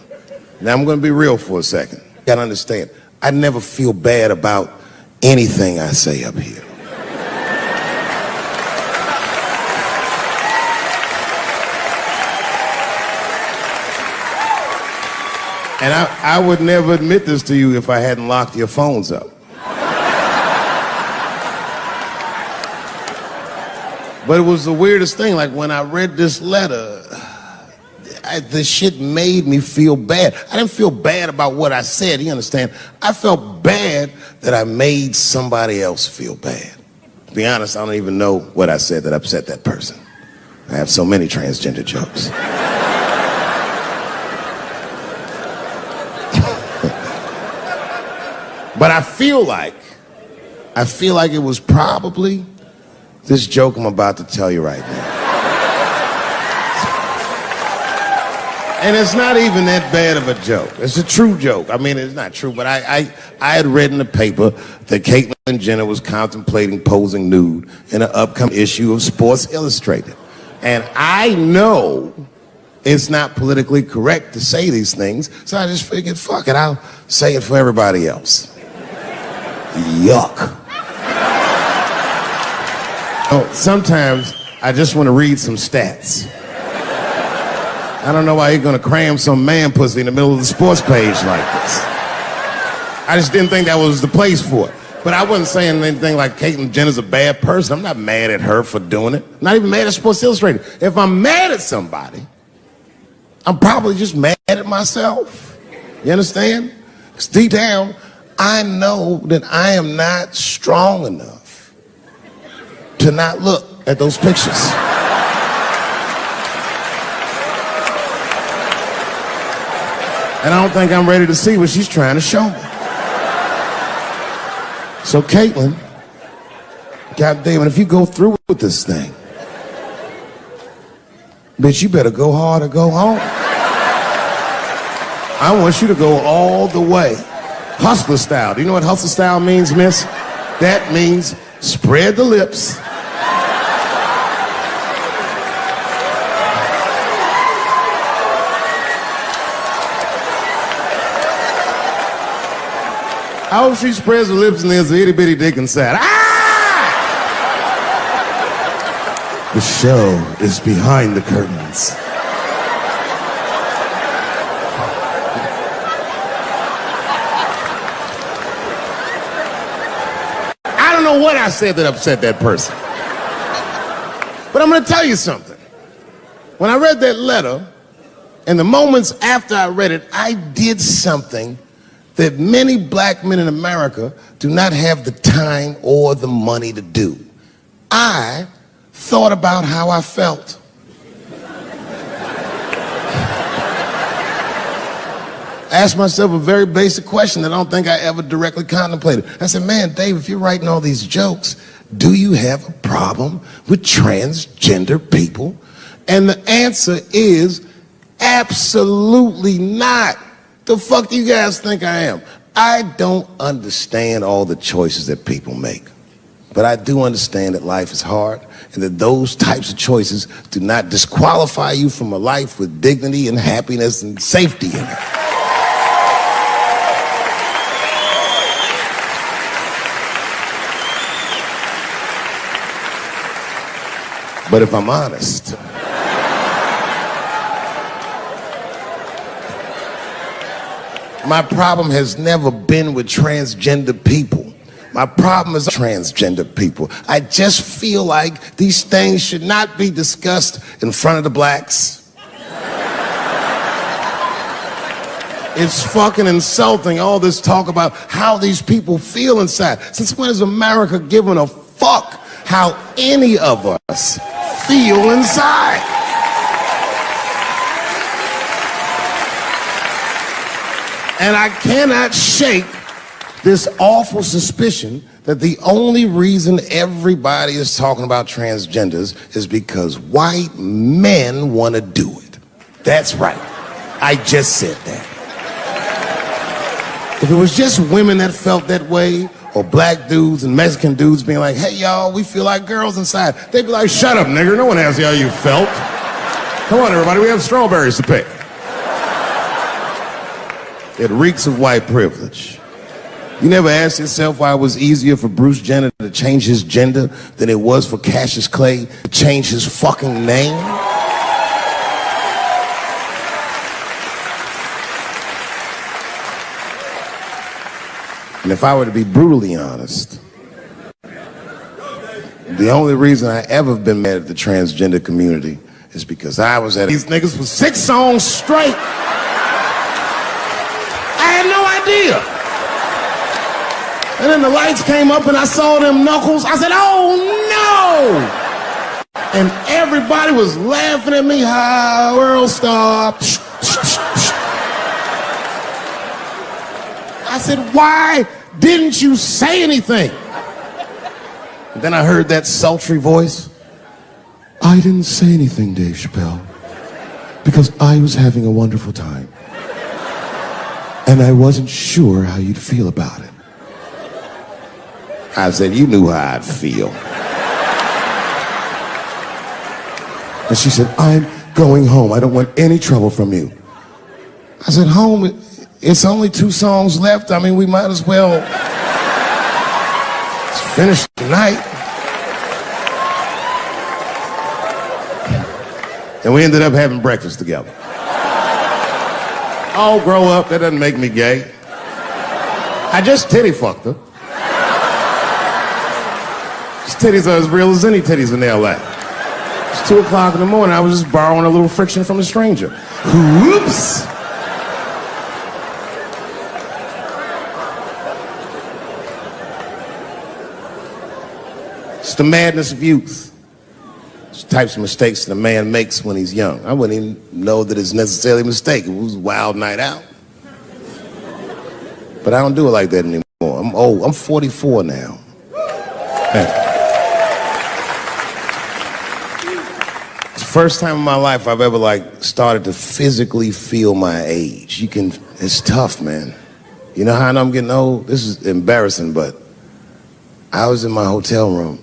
Now, I'm going to be real for a second. You got to understand, I never feel bad about anything I say up here. And I would never admit this to you if I hadn't locked your phones up. But it was the weirdest thing. Like, when I read this letter, the shit made me feel bad. I didn't feel bad about what I said, you understand? I felt bad that I made somebody else feel bad. To be honest, I don't even know what I said that upset that person. I have so many transgender jokes. But I feel like it was probably this joke I'm about to tell you right now. And it's not even that bad of a joke. It's a true joke. I mean, it's not true, but I had read in the paper that Caitlyn Jenner was contemplating posing nude in an upcoming issue of Sports Illustrated. And I know it's not politically correct to say these things, so I just figured, fuck it, I'll say it for everybody else. Yuck. Oh, sometimes I just want to read some stats. I don't know why you're going to cram some man pussy in the middle of the sports page like this. I just didn't think that was the place for it. But I wasn't saying anything like Caitlyn Jenner's a bad person. I'm not mad at her for doing it. Not even mad at Sports Illustrated. If I'm mad at somebody, I'm probably just mad at myself. You understand? Because deep down, I know that I am not strong enough to not look at those pictures. And I don't think I'm ready to see what she's trying to show me. So Caitlyn, God damn it, if you go through with this thing, bitch, you better go hard or go home. I want you to go all the way. Hustler style. Do you know what hustler style means, miss? That means spread the lips. I hope she spreads her lips and there's an itty bitty dick inside. Ah! The show is behind the curtains. I don't know what I said that upset that person. But I'm gonna tell you something. When I read that letter, and the moments after I read it, I did something that many black men in America do not have the time or the money to do. I thought about how I felt. I asked myself a very basic question that I don't think I ever directly contemplated. I said, man, Dave, if you're writing all these jokes, do you have a problem with transgender people? And the answer is absolutely not. The fuck do you guys think I am? I don't understand all the choices that people make. But I do understand that life is hard and that those types of choices do not disqualify you from a life with dignity and happiness and safety in it. But if I'm honest, my problem has never been with transgender people. My problem is transgender people. I just feel like these things should not be discussed in front of the blacks. It's fucking insulting, all this talk about how these people feel inside. Since when has America given a fuck how any of us feel inside? And I cannot shake this awful suspicion that the only reason everybody is talking about transgenders is because white men want to do it. That's right. I just said that. If it was just women that felt that way, or black dudes and Mexican dudes being like, hey, y'all, we feel like girls inside, they'd be like, shut up, nigger. No one asked you how you felt. Come on, everybody, we have strawberries to pick. It reeks of white privilege. You never asked yourself why it was easier for Bruce Jenner to change his gender than it was for Cassius Clay to change his fucking name? And if I were to be brutally honest, the only reason I ever been mad at the transgender community is because I was at these niggas for 6 songs straight. I had no idea. And then the lights came up and I saw them knuckles. I said, oh no! And everybody was laughing at me. Hi, world star. I said, why didn't you say anything? And then I heard that sultry voice. I didn't say anything, Dave Chappelle, because I was having a wonderful time. And I wasn't sure how you'd feel about it. I said, you knew how I'd feel. And she said, I'm going home. I don't want any trouble from you. I said, home? It's only 2 songs left. I mean, we might as well finish tonight. And we ended up having breakfast together. Oh, grow up. That doesn't make me gay. I just titty fucked her. These titties are as real as any titties in L.A. It's 2 o'clock in the morning. I was just borrowing a little friction from a stranger. Whoops. It's the madness of youth. It's types of mistakes that a man makes when he's young. I wouldn't even know that it's necessarily a mistake. It was a wild night out. But I don't do it like that anymore. I'm old. I'm 44 now. It's the first time in my life I've ever started to physically feel my age. It's tough, man. You know how I know I'm getting old? This is embarrassing, but I was in my hotel room.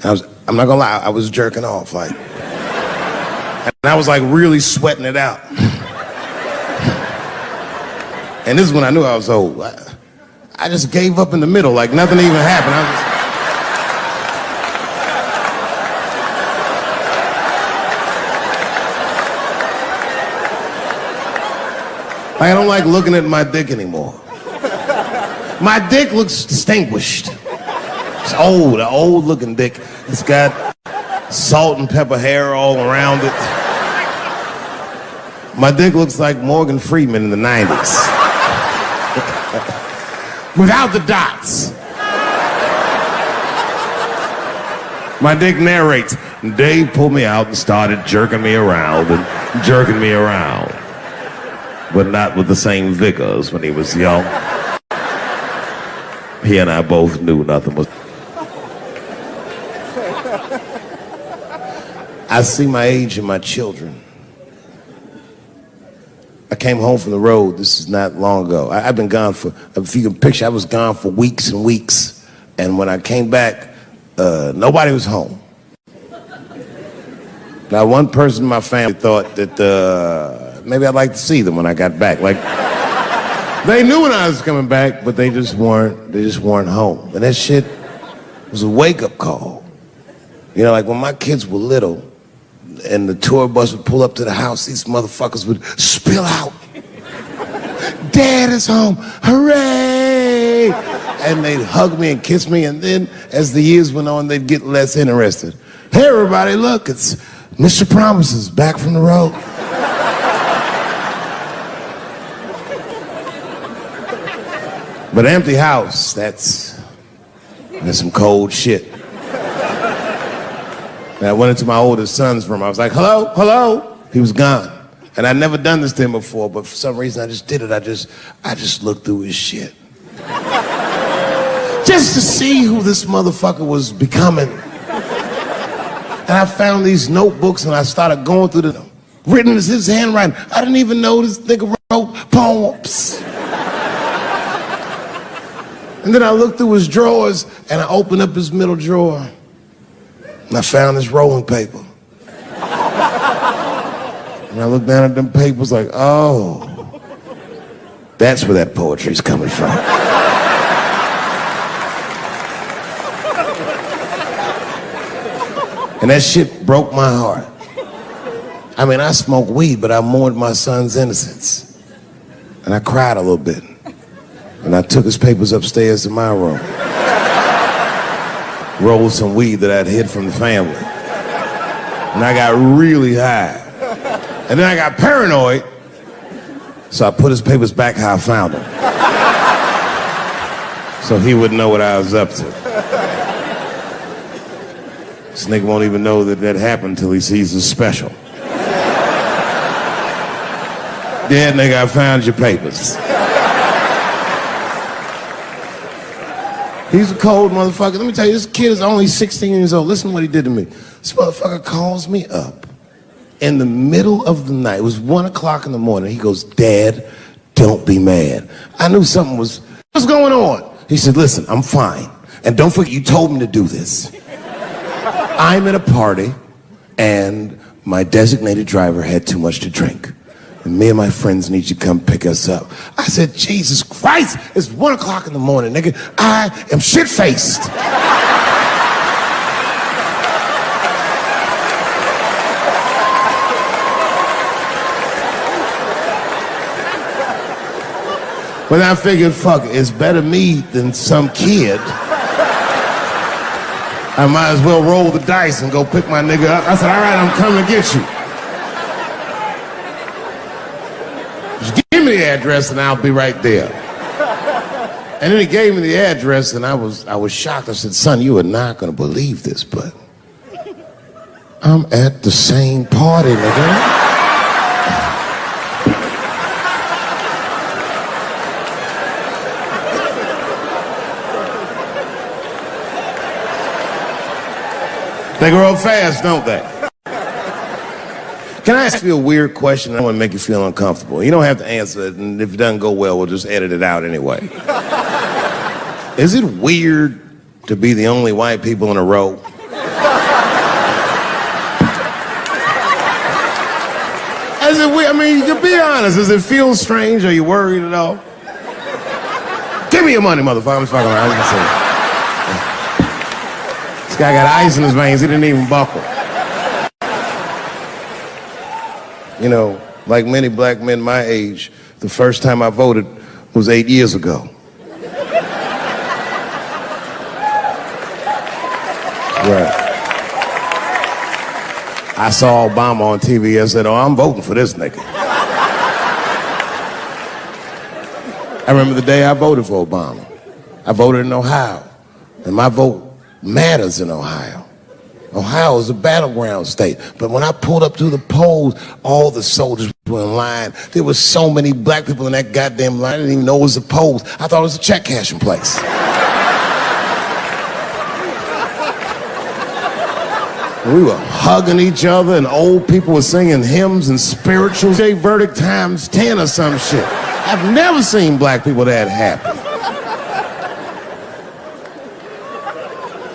I'm not gonna lie, I was jerking off, and I was really sweating it out. And this is when I knew I was old. I just gave up in the middle, like nothing even happened. I don't like looking at my dick anymore. My dick looks distinguished. It's old, an old looking dick. It's got salt and pepper hair all around it. My dick looks like Morgan Freeman in the 90s. Without the dots. My dick narrates. Dave pulled me out and started jerking me around and jerking me around. But not with the same vigor as when he was young. He and I both knew nothing was... I see my age in my children. I came home from the road, this is not long ago. I've been gone for, if you can picture, I was gone for weeks and weeks. And when I came back, nobody was home. Now, one person in my family thought that maybe I'd like to see them when I got back. Like, they knew when I was coming back, but they just weren't home. And that shit was a wake-up call. You know, like when my kids were little, and the tour bus would pull up to the house, these motherfuckers would spill out. Dad is home, hooray! And they'd hug me and kiss me, and then as the years went on, they'd get less interested. Hey everybody, look, it's Mr. Promises back from the road. But an empty house, that's some cold shit. And I went into my oldest son's room. I was like, hello, hello. He was gone. And I'd never done this to him before, but for some reason I just did it. I just looked through his shit. Just to see who this motherfucker was becoming. And I found these notebooks and I started going through them. Written as his handwriting. I didn't even know this nigga wrote poems. And then I looked through his drawers and I opened up his middle drawer. And I found this rolling paper. And I looked down at them papers like, oh, that's where that poetry's coming from. And that shit broke my heart. I mean, I smoked weed, but I mourned my son's innocence. And I cried a little bit. And I took his papers upstairs to my room. Rolled some weed that I'd hid from the family. And I got really high. And then I got paranoid, so I put his papers back how I found them. So he wouldn't know what I was up to. This nigga won't even know that happened until he sees the special. Yeah, nigga, I found your papers. He's a cold motherfucker. Let me tell you, this kid is only 16 years old. Listen to what he did to me. This motherfucker calls me up in the middle of the night. It was 1 o'clock in the morning. He goes, Dad, don't be mad. I knew something was, what's going on? He said, listen, I'm fine. And don't forget, you told me to do this. I'm at a party, and my designated driver had too much to drink. And me and my friends need you to come pick us up. I said, Jesus Christ, it's 1 o'clock in the morning, nigga. I am shit-faced. But I figured, fuck it, it's better me than some kid. I might as well roll the dice and go pick my nigga up. I said, all right, I'm coming to get you. Give me the address and I'll be right there. And then he gave me the address and I was shocked. I said, son, you are not gonna believe this, but I'm at the same party, nigga. They grow up fast, don't they? Can I ask you a weird question? I don't want to make you feel uncomfortable. You don't have to answer it, and if it doesn't go well, we'll just edit it out anyway. Is it weird to be the only white people in a row? Is it weird? I mean, you can be honest. Does it feel strange? Are you worried at all? Give me your money, motherfucker. I'm just fucking around. This guy got ice in his veins. He didn't even buckle. You know, like many black men my age, the first time I voted was 8 years ago. Right. I saw Obama on TV. I said, oh, I'm voting for this nigga. I remember the day I voted for Obama. I voted in Ohio, and my vote matters in Ohio. Ohio is a battleground state, but when I pulled up to the polls, all the soldiers were in line. There were so many black people in that goddamn line, I didn't even know it was the polls. I thought it was a check cashing place. We were hugging each other, and old people were singing hymns and spirituals. J Verdict times 10 or some shit. I've never seen black people that happy.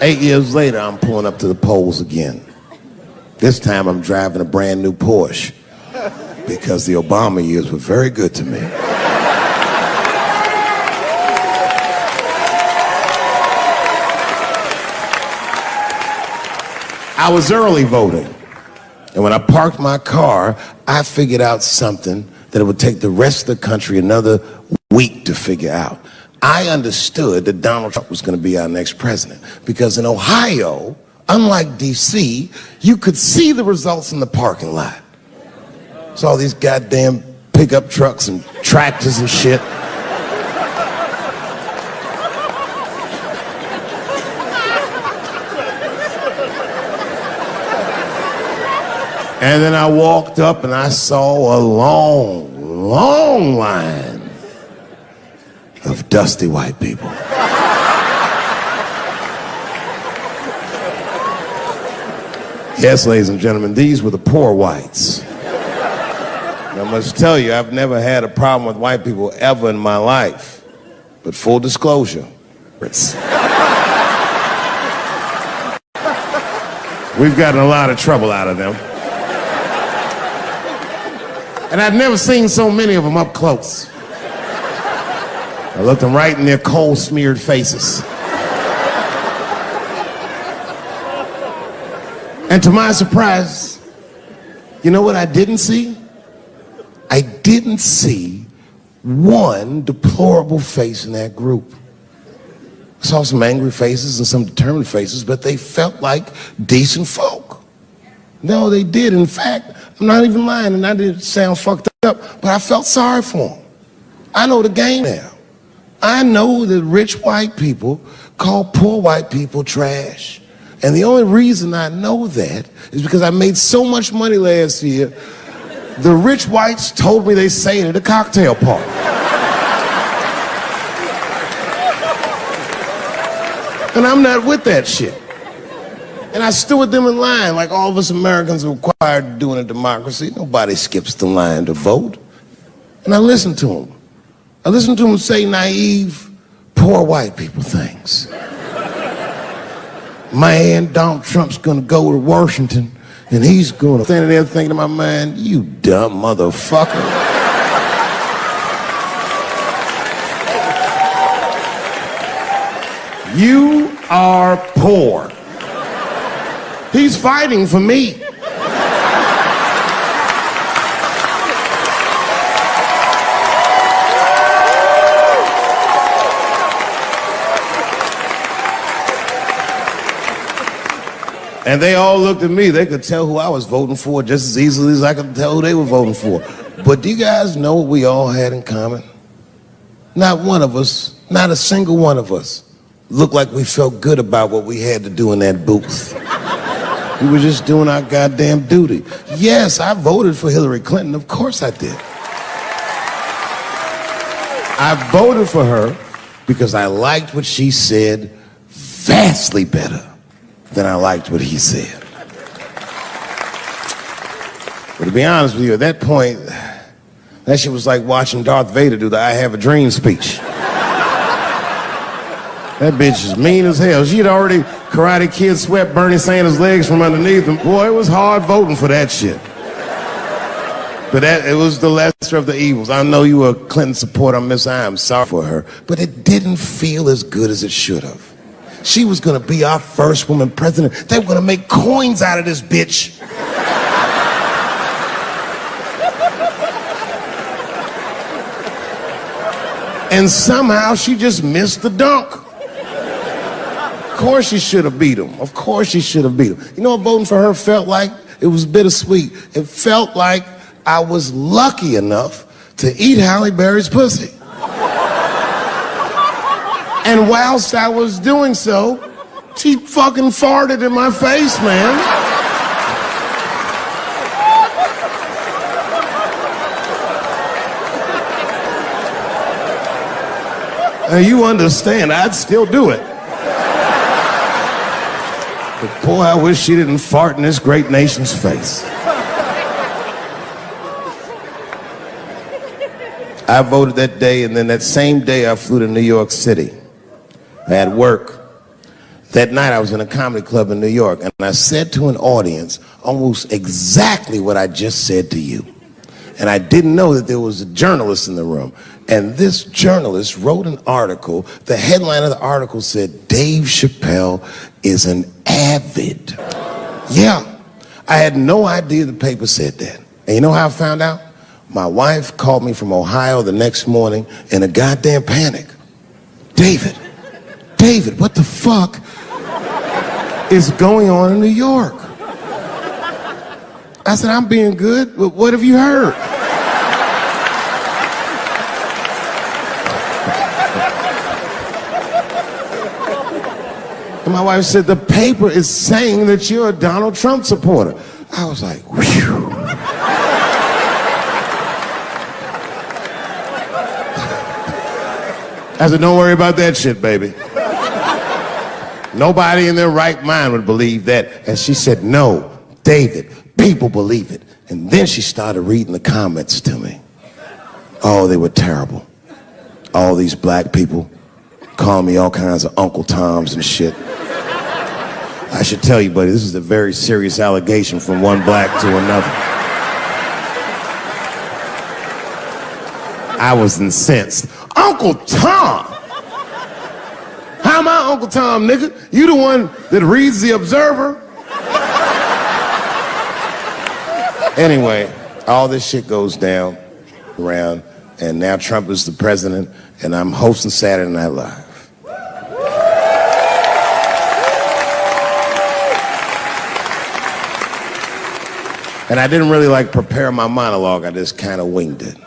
8 years later, I'm pulling up to the polls again. This time I'm driving a brand new Porsche because the Obama years were very good to me. I was early voting, and when I parked my car, I figured out something that it would take the rest of the country another week to figure out. I understood that Donald Trump was going to be our next president because in Ohio, unlike D.C., you could see the results in the parking lot. Saw these goddamn pickup trucks and tractors and shit. And then I walked up and I saw a long, long line of dusty white people. Yes, ladies and gentlemen, these were the poor whites. And I must tell you, I've never had a problem with white people ever in my life. But full disclosure, we've gotten a lot of trouble out of them. And I've never seen so many of them up close. I looked them right in their coal-smeared faces. And to my surprise, you know what I didn't see? I didn't see one deplorable face in that group. I saw some angry faces and some determined faces, but they felt like decent folk. No, they did. In fact, I'm not even lying, and I didn't sound fucked up, but I felt sorry for them. I know the game now. I know that rich white people call poor white people trash. And the only reason I know that is because I made so much money last year, the rich whites told me they say it at a cocktail party. And I'm not with that shit. And I stood with them in line like all of us Americans are required to do in a democracy. Nobody skips the line to vote. And I listened to them. I listened to them say naive, poor white people things. Man, Donald Trump's gonna go to Washington and he's gonna stand there thinking to my mind, you dumb motherfucker. You are poor. He's fighting for me. And they all looked at me. They could tell who I was voting for just as easily as I could tell who they were voting for. But do you guys know what we all had in common? Not one of us, not a single one of us, looked like we felt good about what we had to do in that booth. We were just doing our goddamn duty. Yes, I voted for Hillary Clinton. Of course I did. I voted for her because I liked what she said vastly better than I liked what he said. But to be honest with you, at that point, that shit was like watching Darth Vader do the I Have a Dream speech. That bitch is mean as hell. She'd already Karate Kid swept Bernie Sanders' legs from underneath him. Boy, it was hard voting for that shit. But it was the lesser of the evils. I know you were a Clinton supporter, Miss I. I'm sorry for her. But it didn't feel as good as it should have. She was gonna be our first woman president. They were gonna make coins out of this bitch. And somehow she just missed the dunk. Of course she should have beat him. Of course she should have beat him. You know what voting for her felt like? It was bittersweet. It felt like I was lucky enough to eat Halle Berry's pussy. And whilst I was doing so, she fucking farted in my face, man. Now you understand, I'd still do it. But boy, I wish she didn't fart in this great nation's face. I voted that day, and then that same day I flew to New York City. I had work. That night I was in a comedy club in New York, and I said to an audience almost exactly what I just said to you. And I didn't know that there was a journalist in the room. And this journalist wrote an article. The headline of the article said, Dave Chappelle is an avid. Yeah, I had no idea the paper said that. And you know how I found out? My wife called me from Ohio the next morning in a goddamn panic. David, what the fuck is going on in New York? I said, I'm being good, but what have you heard? And my wife said, the paper is saying that you're a Donald Trump supporter. I was like, whew. I said, don't worry about that shit, baby. Nobody in their right mind would believe that. And she said, no, David, people believe it. And then she started reading the comments to me. Oh, they were terrible. All these black people calling me all kinds of Uncle Toms and shit. I should tell you, buddy, this is a very serious allegation from one black to another. I was incensed. Uncle Tom? How am I Uncle Tom, nigga? You the one that reads the Observer? Anyway, all this shit goes down around, and now Trump is the president, and I'm hosting Saturday Night Live. And I didn't really prepare my monologue. I just kind of winged it.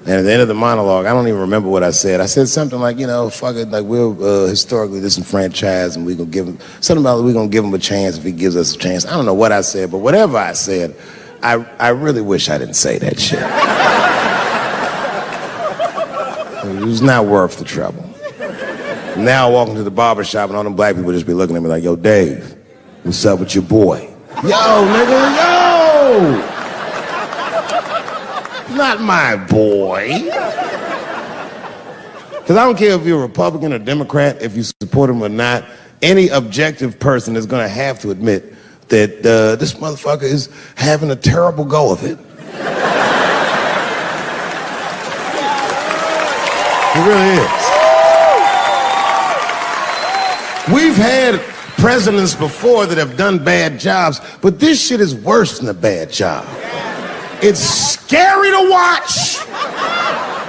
And at the end of the monologue, I don't even remember what I said. I said something like, fuck it, we're historically disenfranchised, and we're gonna give him something about we're gonna give him a chance if he gives us a chance. I don't know what I said, but whatever I said, I really wish I didn't say that shit. It was not worth the trouble. Now I walk into the barbershop and all them black people just be looking at me like, yo, Dave, what's up with your boy? Yo, nigga, yo! Not my boy. Because I don't care if you're a Republican or Democrat, if you support him or not, any objective person is going to have to admit that this motherfucker is having a terrible go of it. It really is. We've had presidents before that have done bad jobs, but this shit is worse than a bad job. It's scary to watch.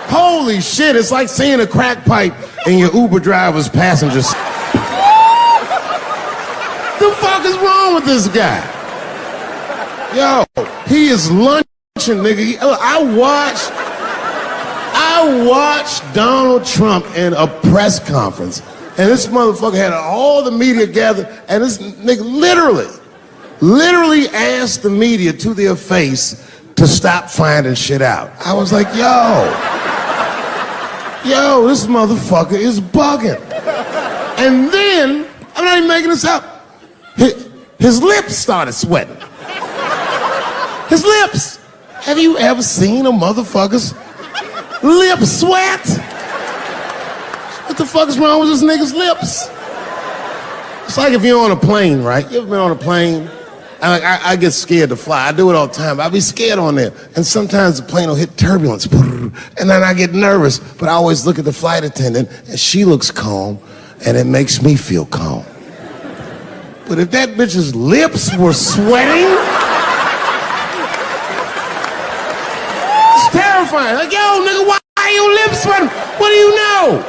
Holy shit, it's like seeing a crack pipe in your Uber driver's passenger seat. The fuck is wrong with this guy? Yo, he is lunching, nigga. I watched Donald Trump in a press conference, and this motherfucker had all the media gathered, and this nigga literally asked the media to their face to stop finding shit out. I was like, yo, this motherfucker is bugging. And then, I'm not even making this up, his lips started sweating. His lips. Have you ever seen a motherfucker's lip sweat? What the fuck is wrong with this nigga's lips? It's like if you're on a plane, right? You ever been on a plane? I get scared to fly. I do it all the time. I be scared on there. And sometimes the plane will hit turbulence. And then I get nervous. But I always look at the flight attendant, and she looks calm, and it makes me feel calm. But if that bitch's lips were sweating, it's terrifying. Like, yo, nigga, why are your lips sweating? What do you know?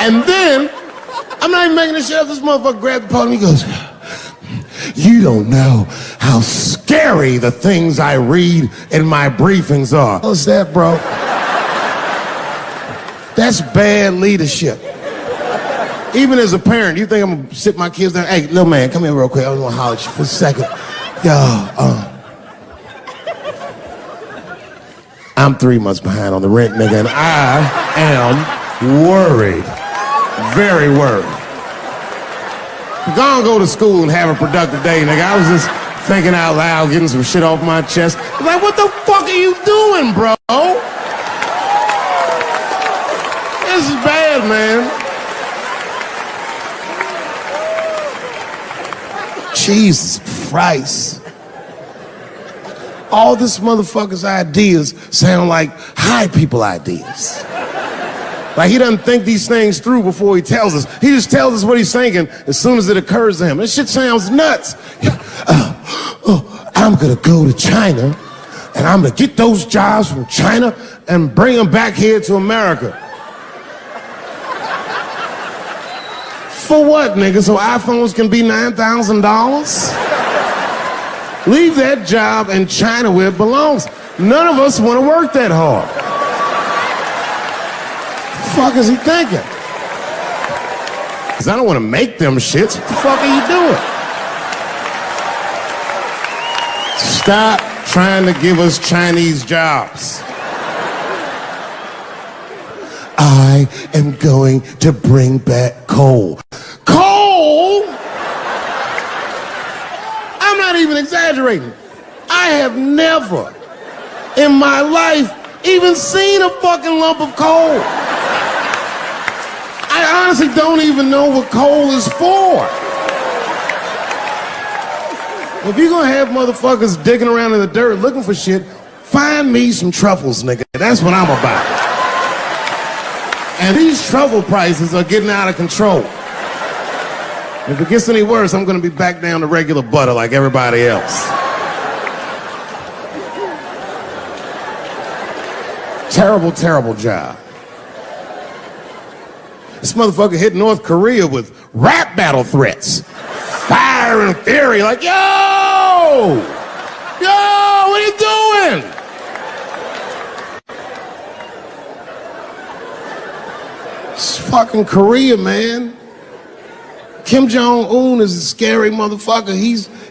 And then, I'm not even making this shit up. This motherfucker grabbed the podium. He goes, you don't know how scary the things I read in my briefings are. What's that, bro? That's bad leadership. Even as a parent, you think I'm gonna sit my kids down? Hey, little man, come here real quick. I just wanna holler at you for a second. Yo, I'm 3 months behind on the rent, nigga, and I am worried. Very worried. Go to school and have a productive day, nigga. I was just thinking out loud, getting some shit off my chest. Like, what the fuck are you doing, bro? This is bad, man. Jesus Christ. All this motherfucker's ideas sound like high people ideas. Like, he doesn't think these things through before he tells us. He just tells us what he's thinking as soon as it occurs to him. This shit sounds nuts. I'm gonna go to China, and I'm gonna get those jobs from China and bring them back here to America. For what, nigga? So iPhones can be $9,000? Leave that job in China where it belongs. None of us want to work that hard. What the fuck is he thinking? Because I don't want to make them shits. What the fuck are you doing? Stop trying to give us Chinese jobs. I am going to bring back coal. Coal? I'm not even exaggerating. I have never in my life even seen a fucking lump of coal. I honestly don't even know what coal is for. If you're gonna have motherfuckers digging around in the dirt looking for shit, find me some truffles, nigga. That's what I'm about. And these truffle prices are getting out of control. If it gets any worse, I'm gonna be back down to regular butter like everybody else. Terrible, terrible job. This motherfucker hit North Korea with rap battle threats. Fire and fury, like, yo! Yo, what are you doing? It's fucking Korea, man. Kim Jong-un is a scary motherfucker.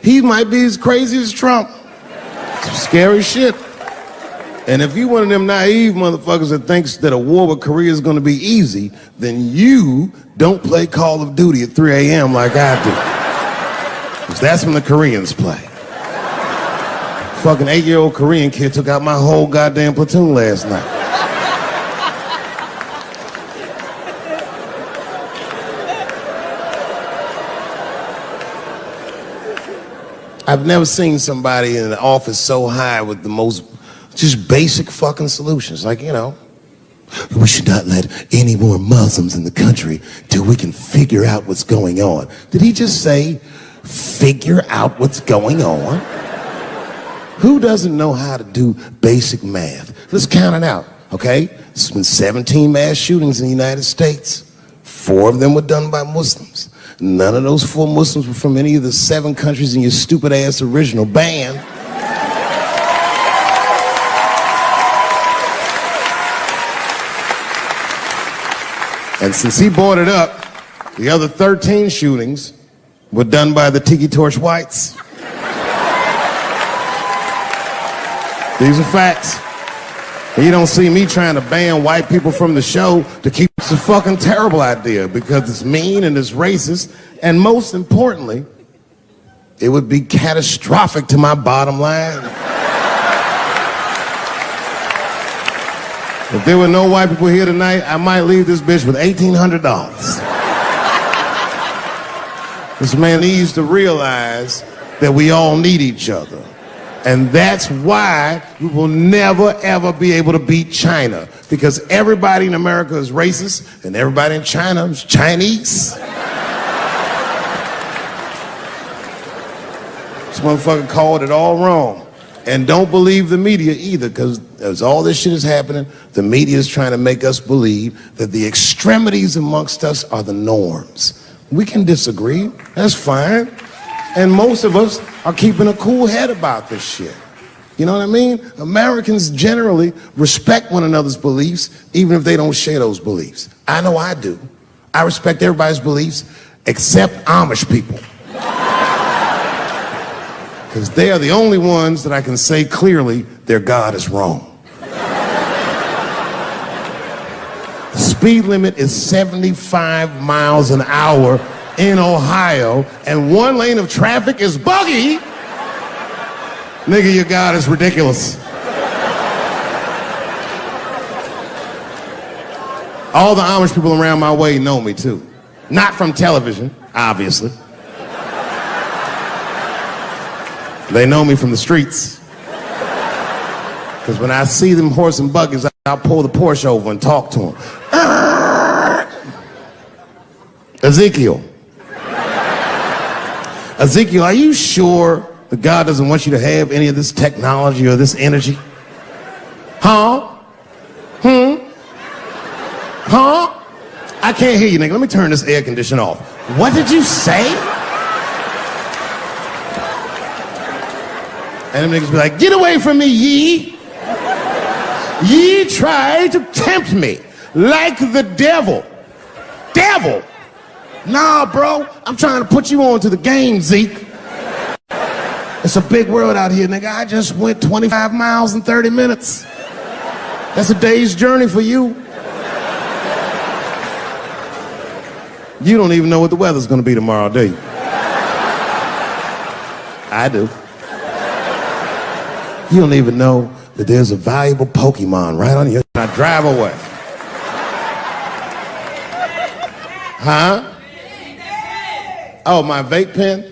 He might be as crazy as Trump. Some scary shit. And if you one of them naive motherfuckers that thinks that a war with Korea is gonna be easy, then you don't play Call of Duty at 3 a.m. like I do. Because that's when the Koreans play. Fucking 8-year-old Korean kid took out my whole goddamn platoon last night. I've never seen somebody in the office so high with the most just basic fucking solutions. Like, you know, we should not let any more Muslims in the country till we can figure out what's going on. Did he just say, figure out what's going on? Who doesn't know how to do basic math? Let's count it out, okay? There's been 17 mass shootings in the United States. 4 of them were done by Muslims. None of those 4 Muslims were from any of the 7 countries in your stupid ass original band. And since he brought it up, the other 13 shootings were done by the Tiki Torch Whites. These are facts. And you don't see me trying to ban white people from the show to keep it's a fucking terrible idea because it's mean and it's racist. And most importantly, it would be catastrophic to my bottom line. If there were no white people here tonight, I might leave this bitch with $1,800. This man needs to realize that we all need each other. And that's why we will never, ever be able to beat China. Because everybody in America is racist, and everybody in China is Chinese. This motherfucker called it all wrong. And don't believe the media either, because as all this shit is happening, the media is trying to make us believe that the extremities amongst us are the norms. We can disagree, that's fine. And most of us are keeping a cool head about this shit. You know what I mean? Americans generally respect one another's beliefs, even if they don't share those beliefs. I know I do. I respect everybody's beliefs except Amish people. Because they are the only ones that I can say clearly their God is wrong. The speed limit is 75 miles an hour in Ohio, and one lane of traffic is buggy. Nigga, your God is ridiculous. All the Amish people around my way know me too. Not from television, obviously. They know me from the streets. Because when I see them horse and buggies, I'll pull the Porsche over and talk to them. Ezekiel, are you sure that God doesn't want you to have any of this technology or this energy? Huh? Huh? I can't hear you, nigga. Let me turn this air conditioner off. What did you say? And them niggas be like, get away from me, ye. Ye tried to tempt me like the devil. Devil? Nah, bro. I'm trying to put you on to the game, Zeke. It's a big world out here, nigga. I just went 25 miles in 30 minutes. That's a day's journey for you. You don't even know what the weather's gonna be tomorrow, do you? I do. You don't even know that there's a valuable Pokemon right on your... I drive away. Huh? Oh, my vape pen?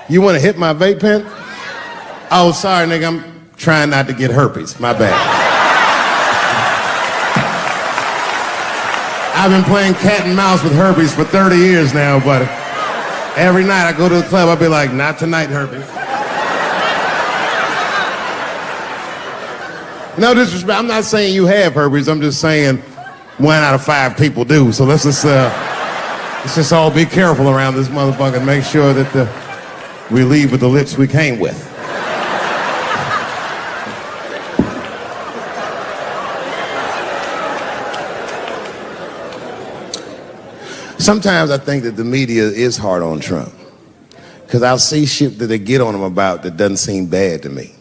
You want to hit my vape pen? Oh, sorry, nigga. I'm trying not to get herpes. My bad. I've been playing cat and mouse with herpes for 30 years now, but every night I go to the club, I'll be like, not tonight, herpes. No disrespect, I'm not saying you have herpes, I'm just saying 1 out of 5 people do. So let's just all be careful around this motherfucker and make sure that we leave with the lips we came with. Sometimes I think that the media is hard on Trump, because I'll see shit that they get on him about that doesn't seem bad to me.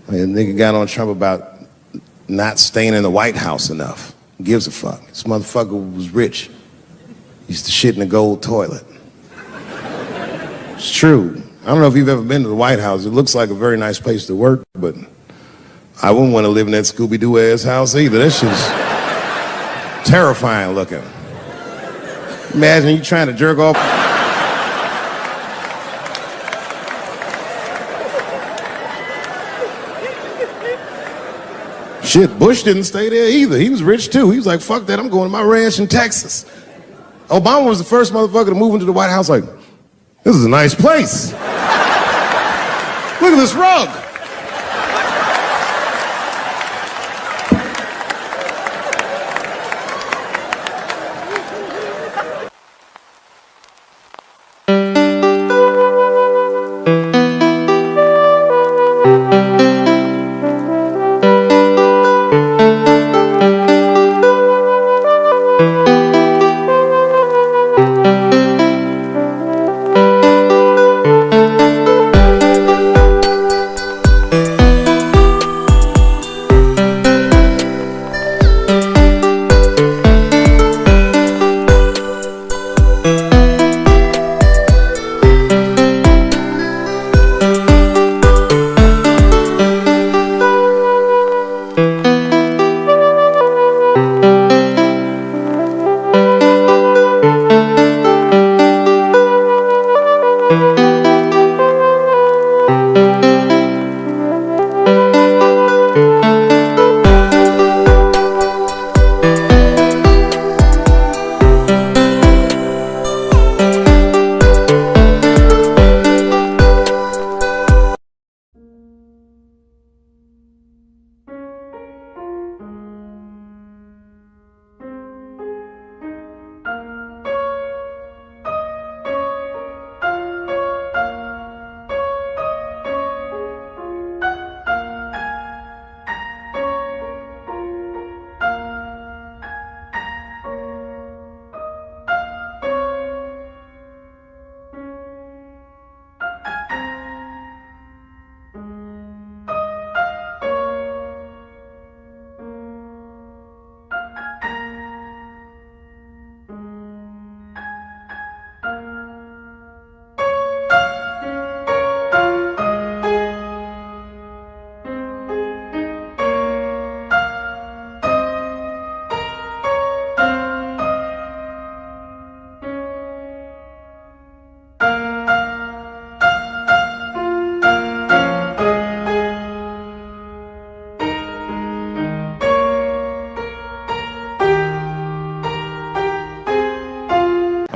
I mean, a nigga got on Trump about not staying in the White House enough. Who gives a fuck? This motherfucker was rich. Used to shit in a gold toilet. It's true. I don't know if you've ever been to the White House. It looks like a very nice place to work, but I wouldn't want to live in that Scooby-Doo ass house either. That shit's terrifying looking. Imagine you trying to jerk off. Shit, Bush didn't stay there either. He was rich too. He was like, fuck that, I'm going to my ranch in Texas. Obama was the first motherfucker to move into the White House like, this is a nice place. Look at this rug.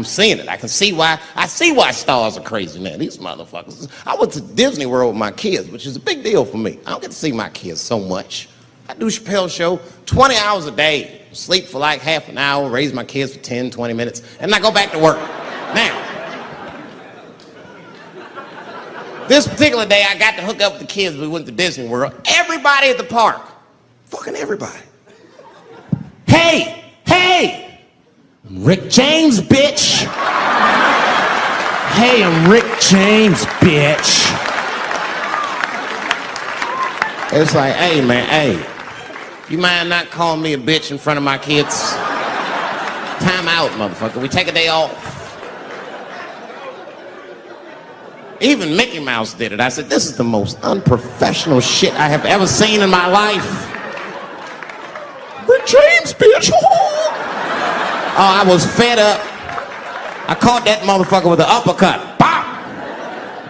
I'm seeing it. I see why stars are crazy now. These motherfuckers. I went to Disney World with my kids, which is a big deal for me. I don't get to see my kids so much. I do Chappelle show 20 hours a day, sleep for like half an hour, raise my kids for 10, 20 minutes, and I go back to work. Now, this particular day, I got to hook up with the kids. We went to Disney World. Everybody at the park, fucking everybody. Hey, I'm Rick James, bitch. Hey, I'm Rick James, bitch. It's like, hey, man, hey. You mind not calling me a bitch in front of my kids? Time out, motherfucker. We take a day off. Even Mickey Mouse did it. I said, this is the most unprofessional shit I have ever seen in my life. Rick James, bitch. Oh, I was fed up. I caught that motherfucker with an uppercut. Bop!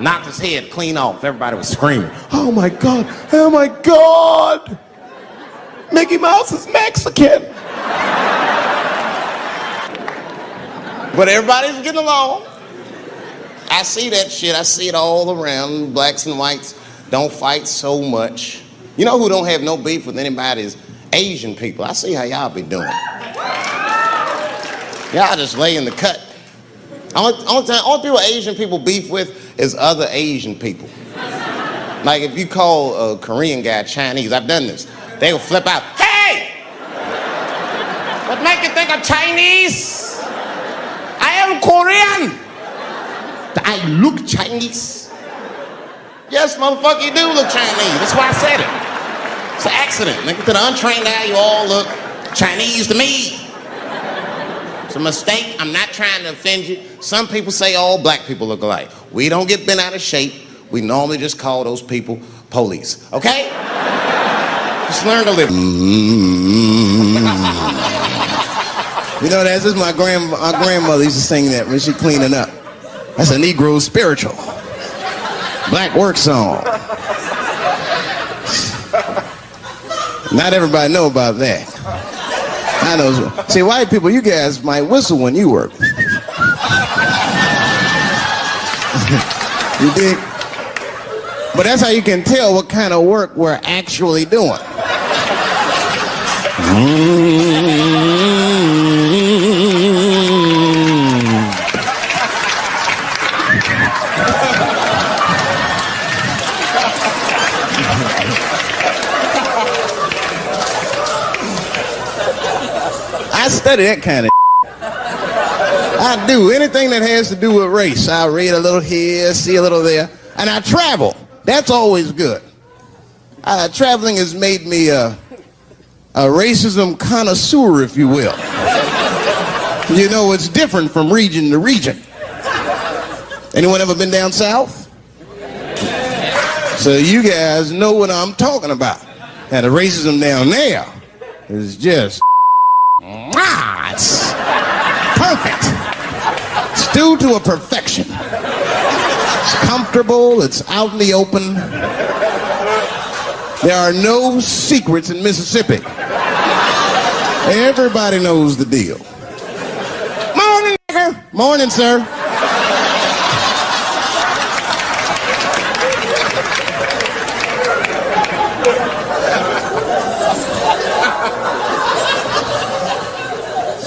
Knocked his head clean off. Everybody was screaming. Oh my God, oh my God. Mickey Mouse is Mexican. But everybody's getting along. I see that shit. I see it all around. Blacks and whites don't fight so much. You know who don't have no beef with anybody is Asian people. I see how y'all be doing. Y'all just lay in the cut. Only people Asian people beef with is other Asian people. Like if you call a Korean guy Chinese, I've done this. They will flip out. Hey! What make you think I'm Chinese? I am Korean. I look Chinese. Yes, motherfucker, you do look Chinese. That's why I said it. It's an accident. Nigga, to the untrained eye, you all look Chinese to me. It's a mistake. I'm not trying to offend you. Some people say all black people look alike. We don't get bent out of shape. We normally just call those people police. Okay? Just learn to live. You know, that's just our grandmother used to sing that when she cleaning up. That's a Negro spiritual. Black work song. Not everybody know about that. I know. See, white people, you guys might whistle when you work. You dig? But that's how you can tell what kind of work we're actually doing. I study that kind of I do. Anything that has to do with race. I read a little here, see a little there. And I travel. That's always good. Traveling has made me a racism connoisseur, if you will. You know, it's different from region to region. Anyone ever been down south? So you guys know what I'm talking about. And the racism down there is just it's perfect. It's due to a perfection. It's comfortable, it's out in the open. There are no secrets in Mississippi. Everybody knows the deal. Morning, nigger. Morning, sir.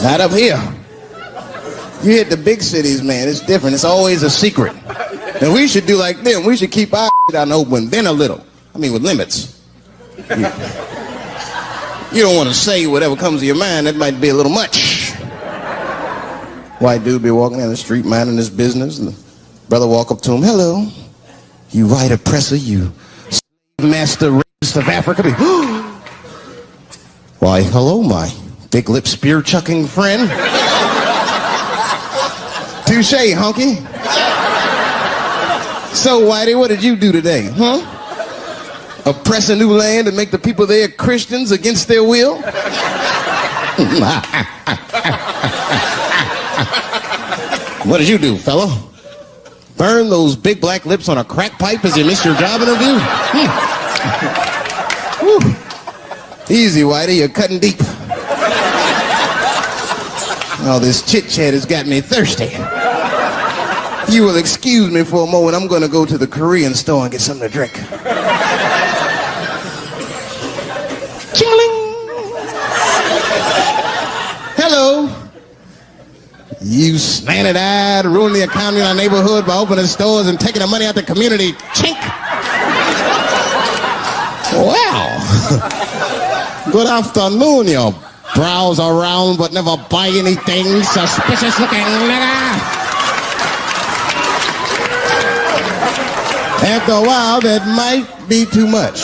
Not up here. You hit the big cities, man. It's different. It's always a secret. And we should do like them. We should keep our shit out in the open, then a little. I mean, with limits. You don't want to say whatever comes to your mind. That might be a little much. White dude be walking down the street minding his business. And the brother walk up to him. Hello. You white oppressor. You slave master racist of Africa. Why, hello, my big lip spear chucking friend. Touche, hunky. So, Whitey, what did you do today, huh? Oppress a new land and make the people there Christians against their will? What did you do, fellow? Burn those big black lips on a crack pipe as you missed your job interview? Easy, Whitey, you're cutting deep. All this chit-chat has got me thirsty. If you will excuse me for a moment, I'm gonna go to the Korean store and get something to drink. Ching-a-ling. Hello. You slanted-eyed, ruining the economy in our neighborhood by opening stores and taking the money out the community. Chink. Wow. Good afternoon, you browse around but never buy anything. Suspicious looking nigga. After a while, that might be too much.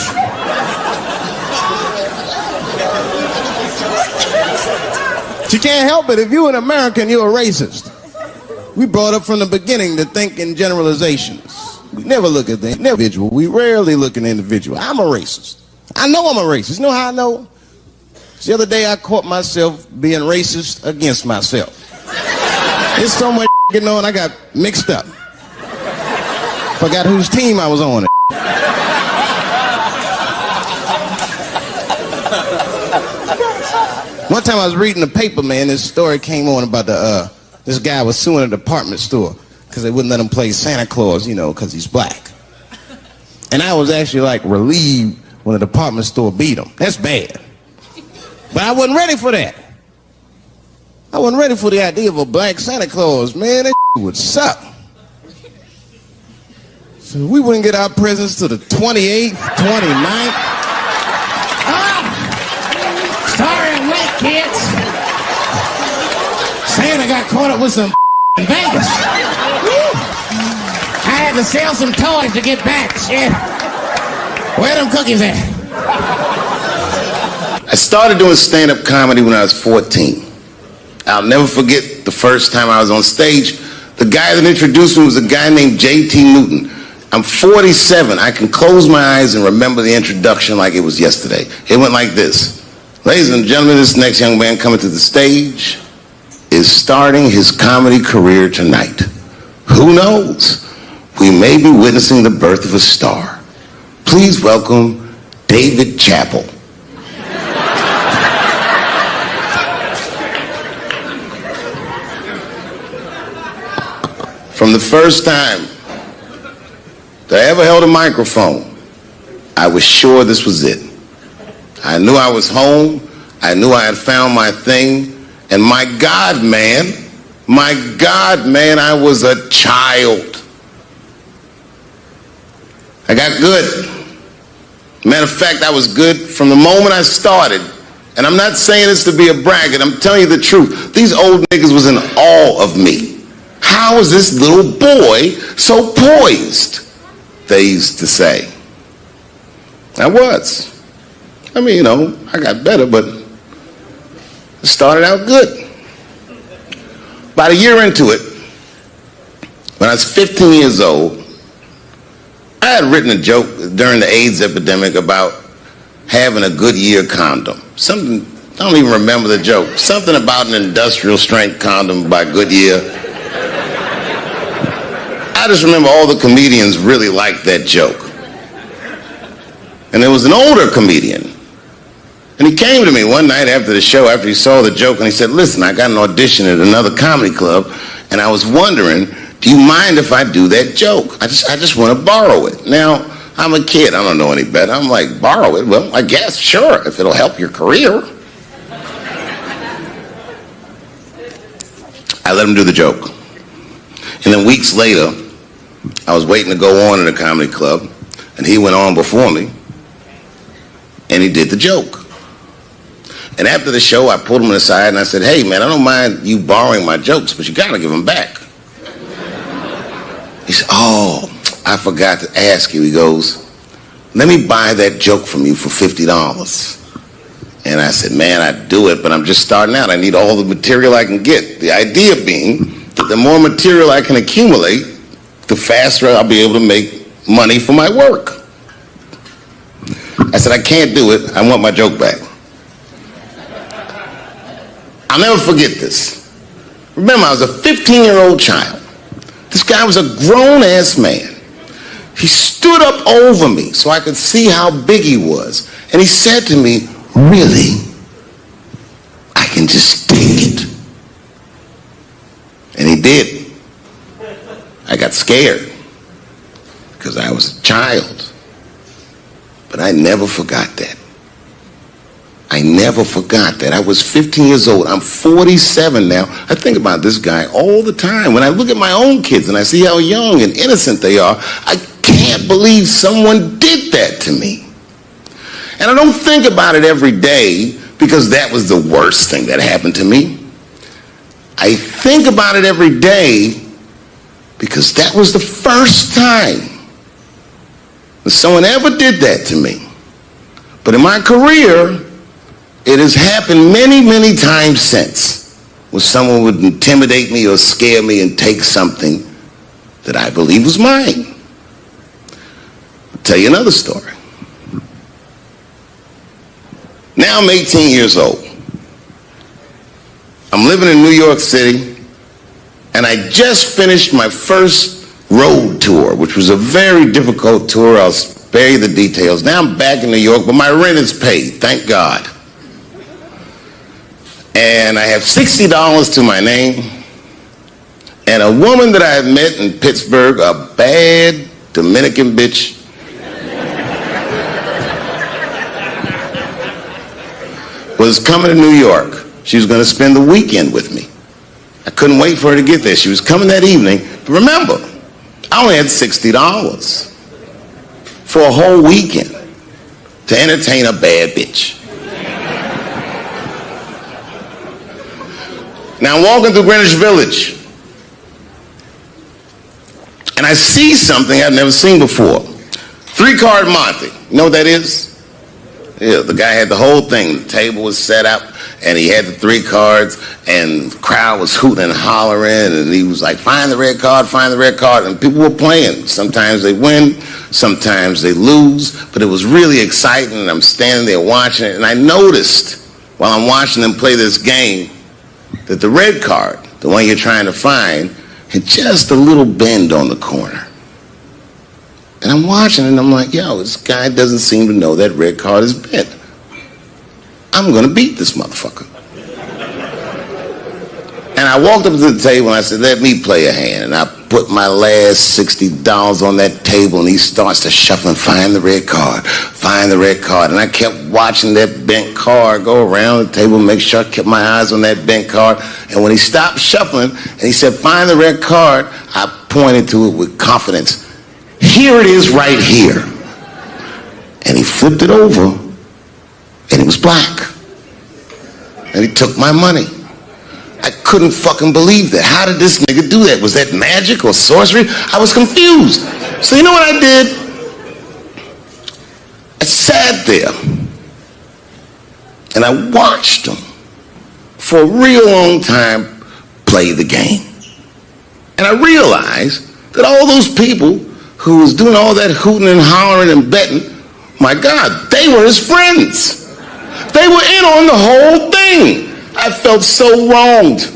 But you can't help it. If you're an American, you're a racist. We brought up from the beginning to think in generalizations. We never look at the individual. We rarely look at the individual. I'm a racist. I know I'm a racist. You know how I know? The other day I caught myself being racist against myself. There's so much going on, I got mixed up. Forgot whose team I was on. One time I was reading the paper, man, this story came on about this guy was suing a department store because they wouldn't let him play Santa Claus, you know, because he's black. And I was actually like relieved when the department store beat him. That's bad. But I wasn't ready for that. I wasn't ready for the idea of a black Santa Claus, man. That would suck. So we wouldn't get our presents till the 28th, 29th. Sorry I'm late, kids. Santa got caught up with some in Vegas. I had to sell some toys to get back. Shit. Where them cookies at? I started doing stand-up comedy when I was 14. I'll never forget the first time I was on stage. The guy that introduced me was a guy named J.T. Newton. I'm 47. I can close my eyes and remember the introduction like it was yesterday. It went like this. Ladies and gentlemen, this next young man coming to the stage is starting his comedy career tonight. Who knows? We may be witnessing the birth of a star. Please welcome Dave Chappelle. From the first time that I ever held a microphone, I was sure this was it. I knew I was home. I knew I had found my thing. And my God, man, I was a child. I got good. Matter of fact, I was good from the moment I started. And I'm not saying this to be a braggart. I'm telling you the truth. These old niggas was in awe of me. How is this little boy so poised? They used to say. I was. I mean, you know, I got better, but it started out good. About a year into it, when I was 15 years old, I had written a joke during the AIDS epidemic about having a Goodyear condom. Something, I don't even remember the joke. Something about an industrial strength condom by Goodyear. I just remember all the comedians really liked that joke. And there was an older comedian. And he came to me one night after the show, after he saw the joke, and he said, listen, I got an audition at another comedy club, and I was wondering, do you mind if I do that joke? I just want to borrow it. Now, I'm a kid. I don't know any better. I'm like, borrow it? Well, I guess, sure, if it'll help your career. I let him do the joke. And then weeks later, I was waiting to go on in a comedy club, and he went on before me, and he did the joke. And after the show, I pulled him aside and I said, hey, man, I don't mind you borrowing my jokes, but you got to give them back. He said, oh, I forgot to ask you. He goes, let me buy that joke from you for $50. And I said, man, I'd do it, but I'm just starting out. I need all the material I can get. The idea being that the more material I can accumulate, the faster I'll be able to make money for my work. I said, I can't do it. I want my joke back. I'll never forget this. Remember, I was a 15-year-old child. This guy was a grown-ass man. He stood up over me so I could see how big he was. And he said to me, really? I can just take it. did. I got scared because I was a child. But I never forgot that. I never forgot that. I was 15 years old. I'm 47 now. I think about this guy all the time. When I look at my own kids and I see how young and innocent they are, I can't believe someone did that to me. And I don't think about it every day because that was the worst thing that happened to me. I think about it every day because that was the first time that someone ever did that to me. But in my career, it has happened many, many times since when someone would intimidate me or scare me and take something that I believe was mine. I'll tell you another story. Now I'm 18 years old. I'm living in New York City, and I just finished my first road tour, which was a very difficult tour. I'll spare you the details. Now I'm back in New York, but my rent is paid, thank God. And I have $60 to my name, and a woman that I had met in Pittsburgh, a bad Dominican bitch, was coming to New York. She was going to spend the weekend with me. I couldn't wait for her to get there. She was coming that evening. But remember, I only had $60 for a whole weekend to entertain a bad bitch. Now I'm walking through Greenwich Village, and I see something I've never seen before. 3-card Monte. You know what that is? Yeah, the guy had the whole thing. The table was set up, and he had the 3 cards, and the crowd was hooting and hollering, and he was like, find the red card, find the red card, and people were playing. Sometimes they win, sometimes they lose, but it was really exciting, and I'm standing there watching it, and I noticed while I'm watching them play this game that the red card, the one you're trying to find, had just a little bend on the corner. And I'm watching it, and I'm like, yo, this guy doesn't seem to know that red card is bent. I'm going to beat this motherfucker. And I walked up to the table, and I said, let me play a hand. And I put my last $60 on that table, and he starts to shuffle and find the red card, find the red card. And I kept watching that bent card go around the table, make sure I kept my eyes on that bent card. And when he stopped shuffling, and he said, find the red card, I pointed to it with confidence. Here it is right here. And he flipped it over, and it was black. And he took my money. I couldn't fucking believe that. How did this nigga do that? Was that magic or sorcery? I was confused. So you know what I did? I sat there, and I watched him for a real long time play the game. And I realized that all those people who was doing all that hooting and hollering and betting, my God, they were his friends. They were in on the whole thing. I felt so wronged.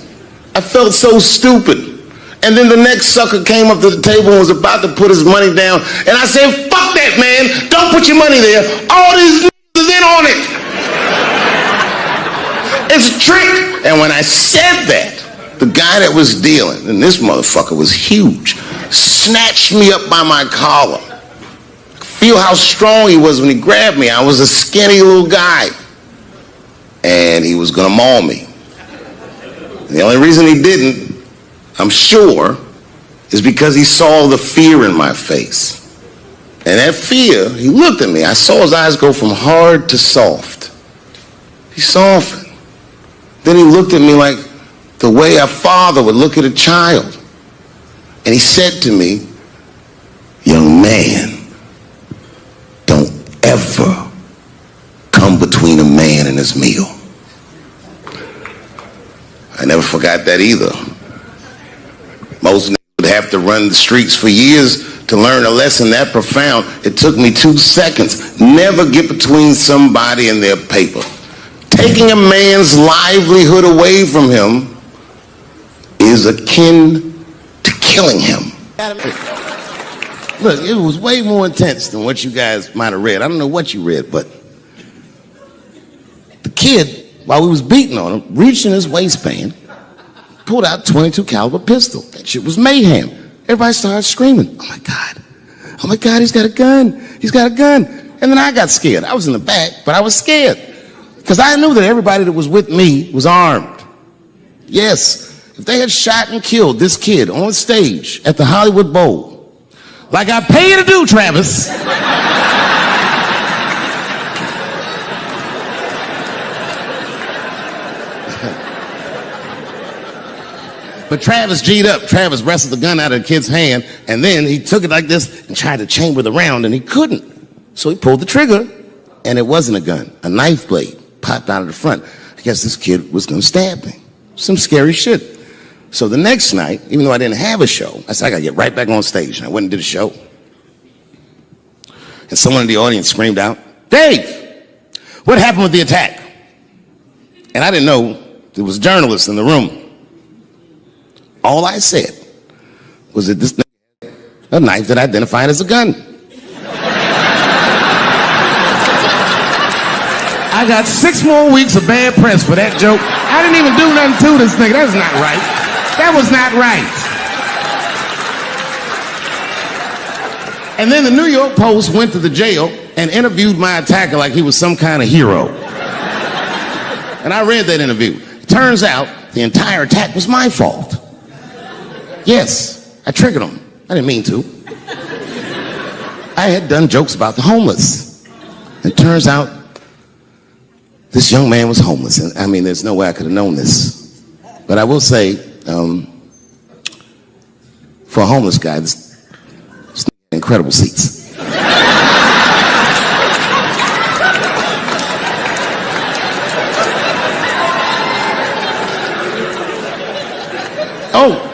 I felt so stupid. And then the next sucker came up to the table and was about to put his money down. And I said, fuck that, man. Don't put your money there. All these niggas is in on it. It's a trick. And when I said that, the guy that was dealing, and this motherfucker was huge, snatched me up by my collar. Feel how strong he was when he grabbed me. I was a skinny little guy. And he was going to maul me. And the only reason he didn't, I'm sure, is because he saw the fear in my face. And that fear, he looked at me. I saw his eyes go from hard to soft. He softened. Then he looked at me like the way a father would look at a child. And he said to me, young man, don't ever come between a man and his meal. I never forgot that either. Most niggas would have to run the streets for years to learn a lesson that profound. It took me 2 seconds. Never get between somebody and their paper. Taking a man's livelihood away from him is akin to killing him. Look, it was way more intense than what you guys might have read. I don't know what you read, but the kid, while we was beating on him, reached in his waistband pulled out a 22 caliber pistol. That shit was mayhem. Everybody started screaming. Oh my God. Oh my God, he's got a gun. He's got a gun. And then I got scared. I was in the back, but I was scared. Because I knew that everybody that was with me was armed. Yes. If they had shot and killed this kid on stage at the Hollywood Bowl, like I pay you to do, Travis. But Travis G'd up. Travis wrestled the gun out of the kid's hand, and then he took it like this and tried to chamber the round, and he couldn't. So he pulled the trigger, and it wasn't a gun. A knife blade popped out of the front. I guess this kid was going to stab me. Some scary shit. So the next night, even though I didn't have a show, I said, I got to get right back on stage. And I went and did a show. And someone in the audience screamed out, Dave, what happened with the attack? And I didn't know there was journalists in the room. All I said was that this thing had a knife that identified as a gun. I got 6 more weeks of bad press for that joke. I didn't even do nothing to this nigga. That's not right. That was not right. And then the New York Post went to the jail and interviewed my attacker like he was some kind of hero. And I read that interview. It turns out the entire attack was my fault. Yes, I triggered him. I didn't mean to. I had done jokes about the homeless. It turns out this young man was homeless. And I mean, there's no way I could have known this. But I will say, for a homeless guy, this incredible seats. Oh,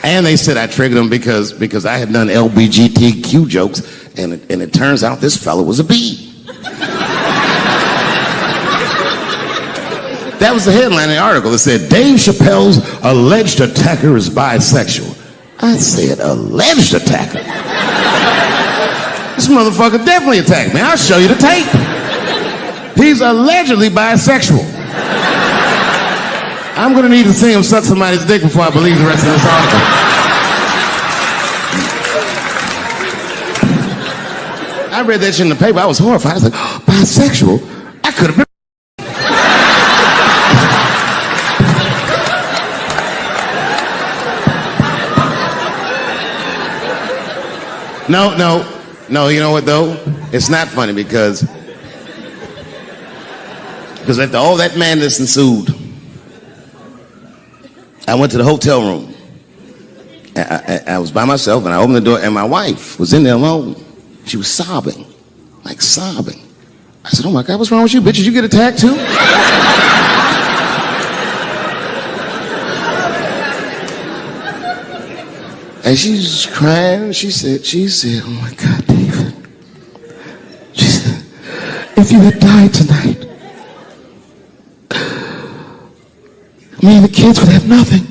and they said I triggered him because I had done LBGTQ jokes, and it turns out this fella was a bee. That was the headline in the article. It said, Dave Chappelle's alleged attacker is bisexual. I said, alleged attacker? This motherfucker definitely attacked me. I'll show you the tape. He's allegedly bisexual. I'm going to need to see him suck somebody's dick before I believe the rest of this article. I read that shit in the paper. I was horrified. I was like, oh, bisexual? I could have been. No, you know what though? It's not funny because after all that madness ensued, I went to the hotel room. I was by myself and I opened the door and my wife was in there alone. She was sobbing, like sobbing. I said, oh my God, what's wrong with you, bitch? Did you get attacked too? And she's crying. She said, oh my God, David. She said, if you had died tonight, me and the kids would have nothing.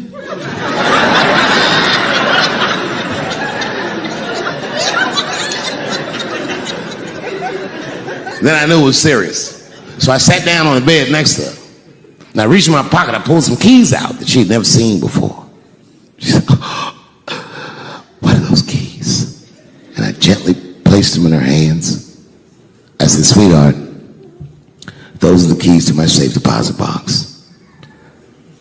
Then I knew it was serious. So I sat down on the bed next to her. And I reached in my pocket, I pulled some keys out that she had never seen before. She said, what are those keys? And I gently placed them in her hands. I said, sweetheart, those are the keys to my safe deposit box.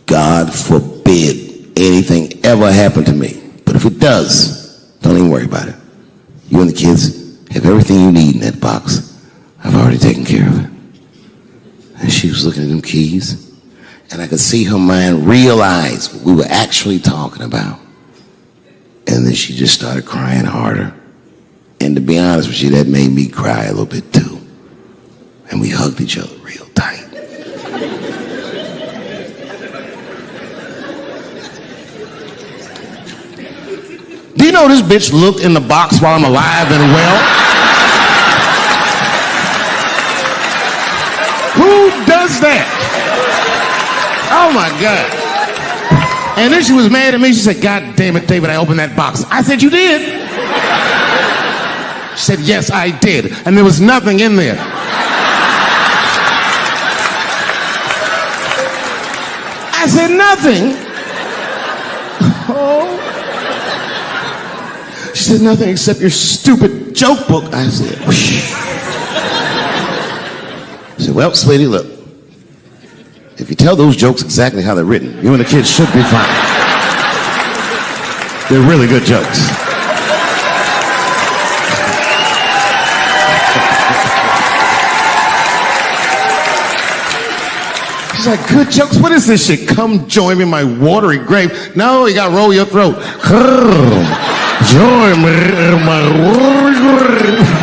God forbid anything ever happen to me. But if it does, don't even worry about it. You and the kids have everything you need in that box. I've already taken care of it. And she was looking at them keys, and I could see her mind realize what we were actually talking about. And then she just started crying harder. And to be honest with you, that made me cry a little bit too. And we hugged each other real tight. Do you know this bitch looked in the box while I'm alive and well? Who does that? Oh my God. And then she was mad at me. She said, God damn it, David, I opened that box. I said, you did? She said, yes, I did. And there was nothing in there. I said, nothing? Oh. She said, nothing except your stupid joke book. I said, whoosh. I said, well, sweetie, look. If you tell those jokes exactly how they're written, you and the kids should be fine. They're really good jokes. She's like, good jokes? What is this shit? Come join me in my watery grave. No, you gotta roll your throat. Join me in my watery grave.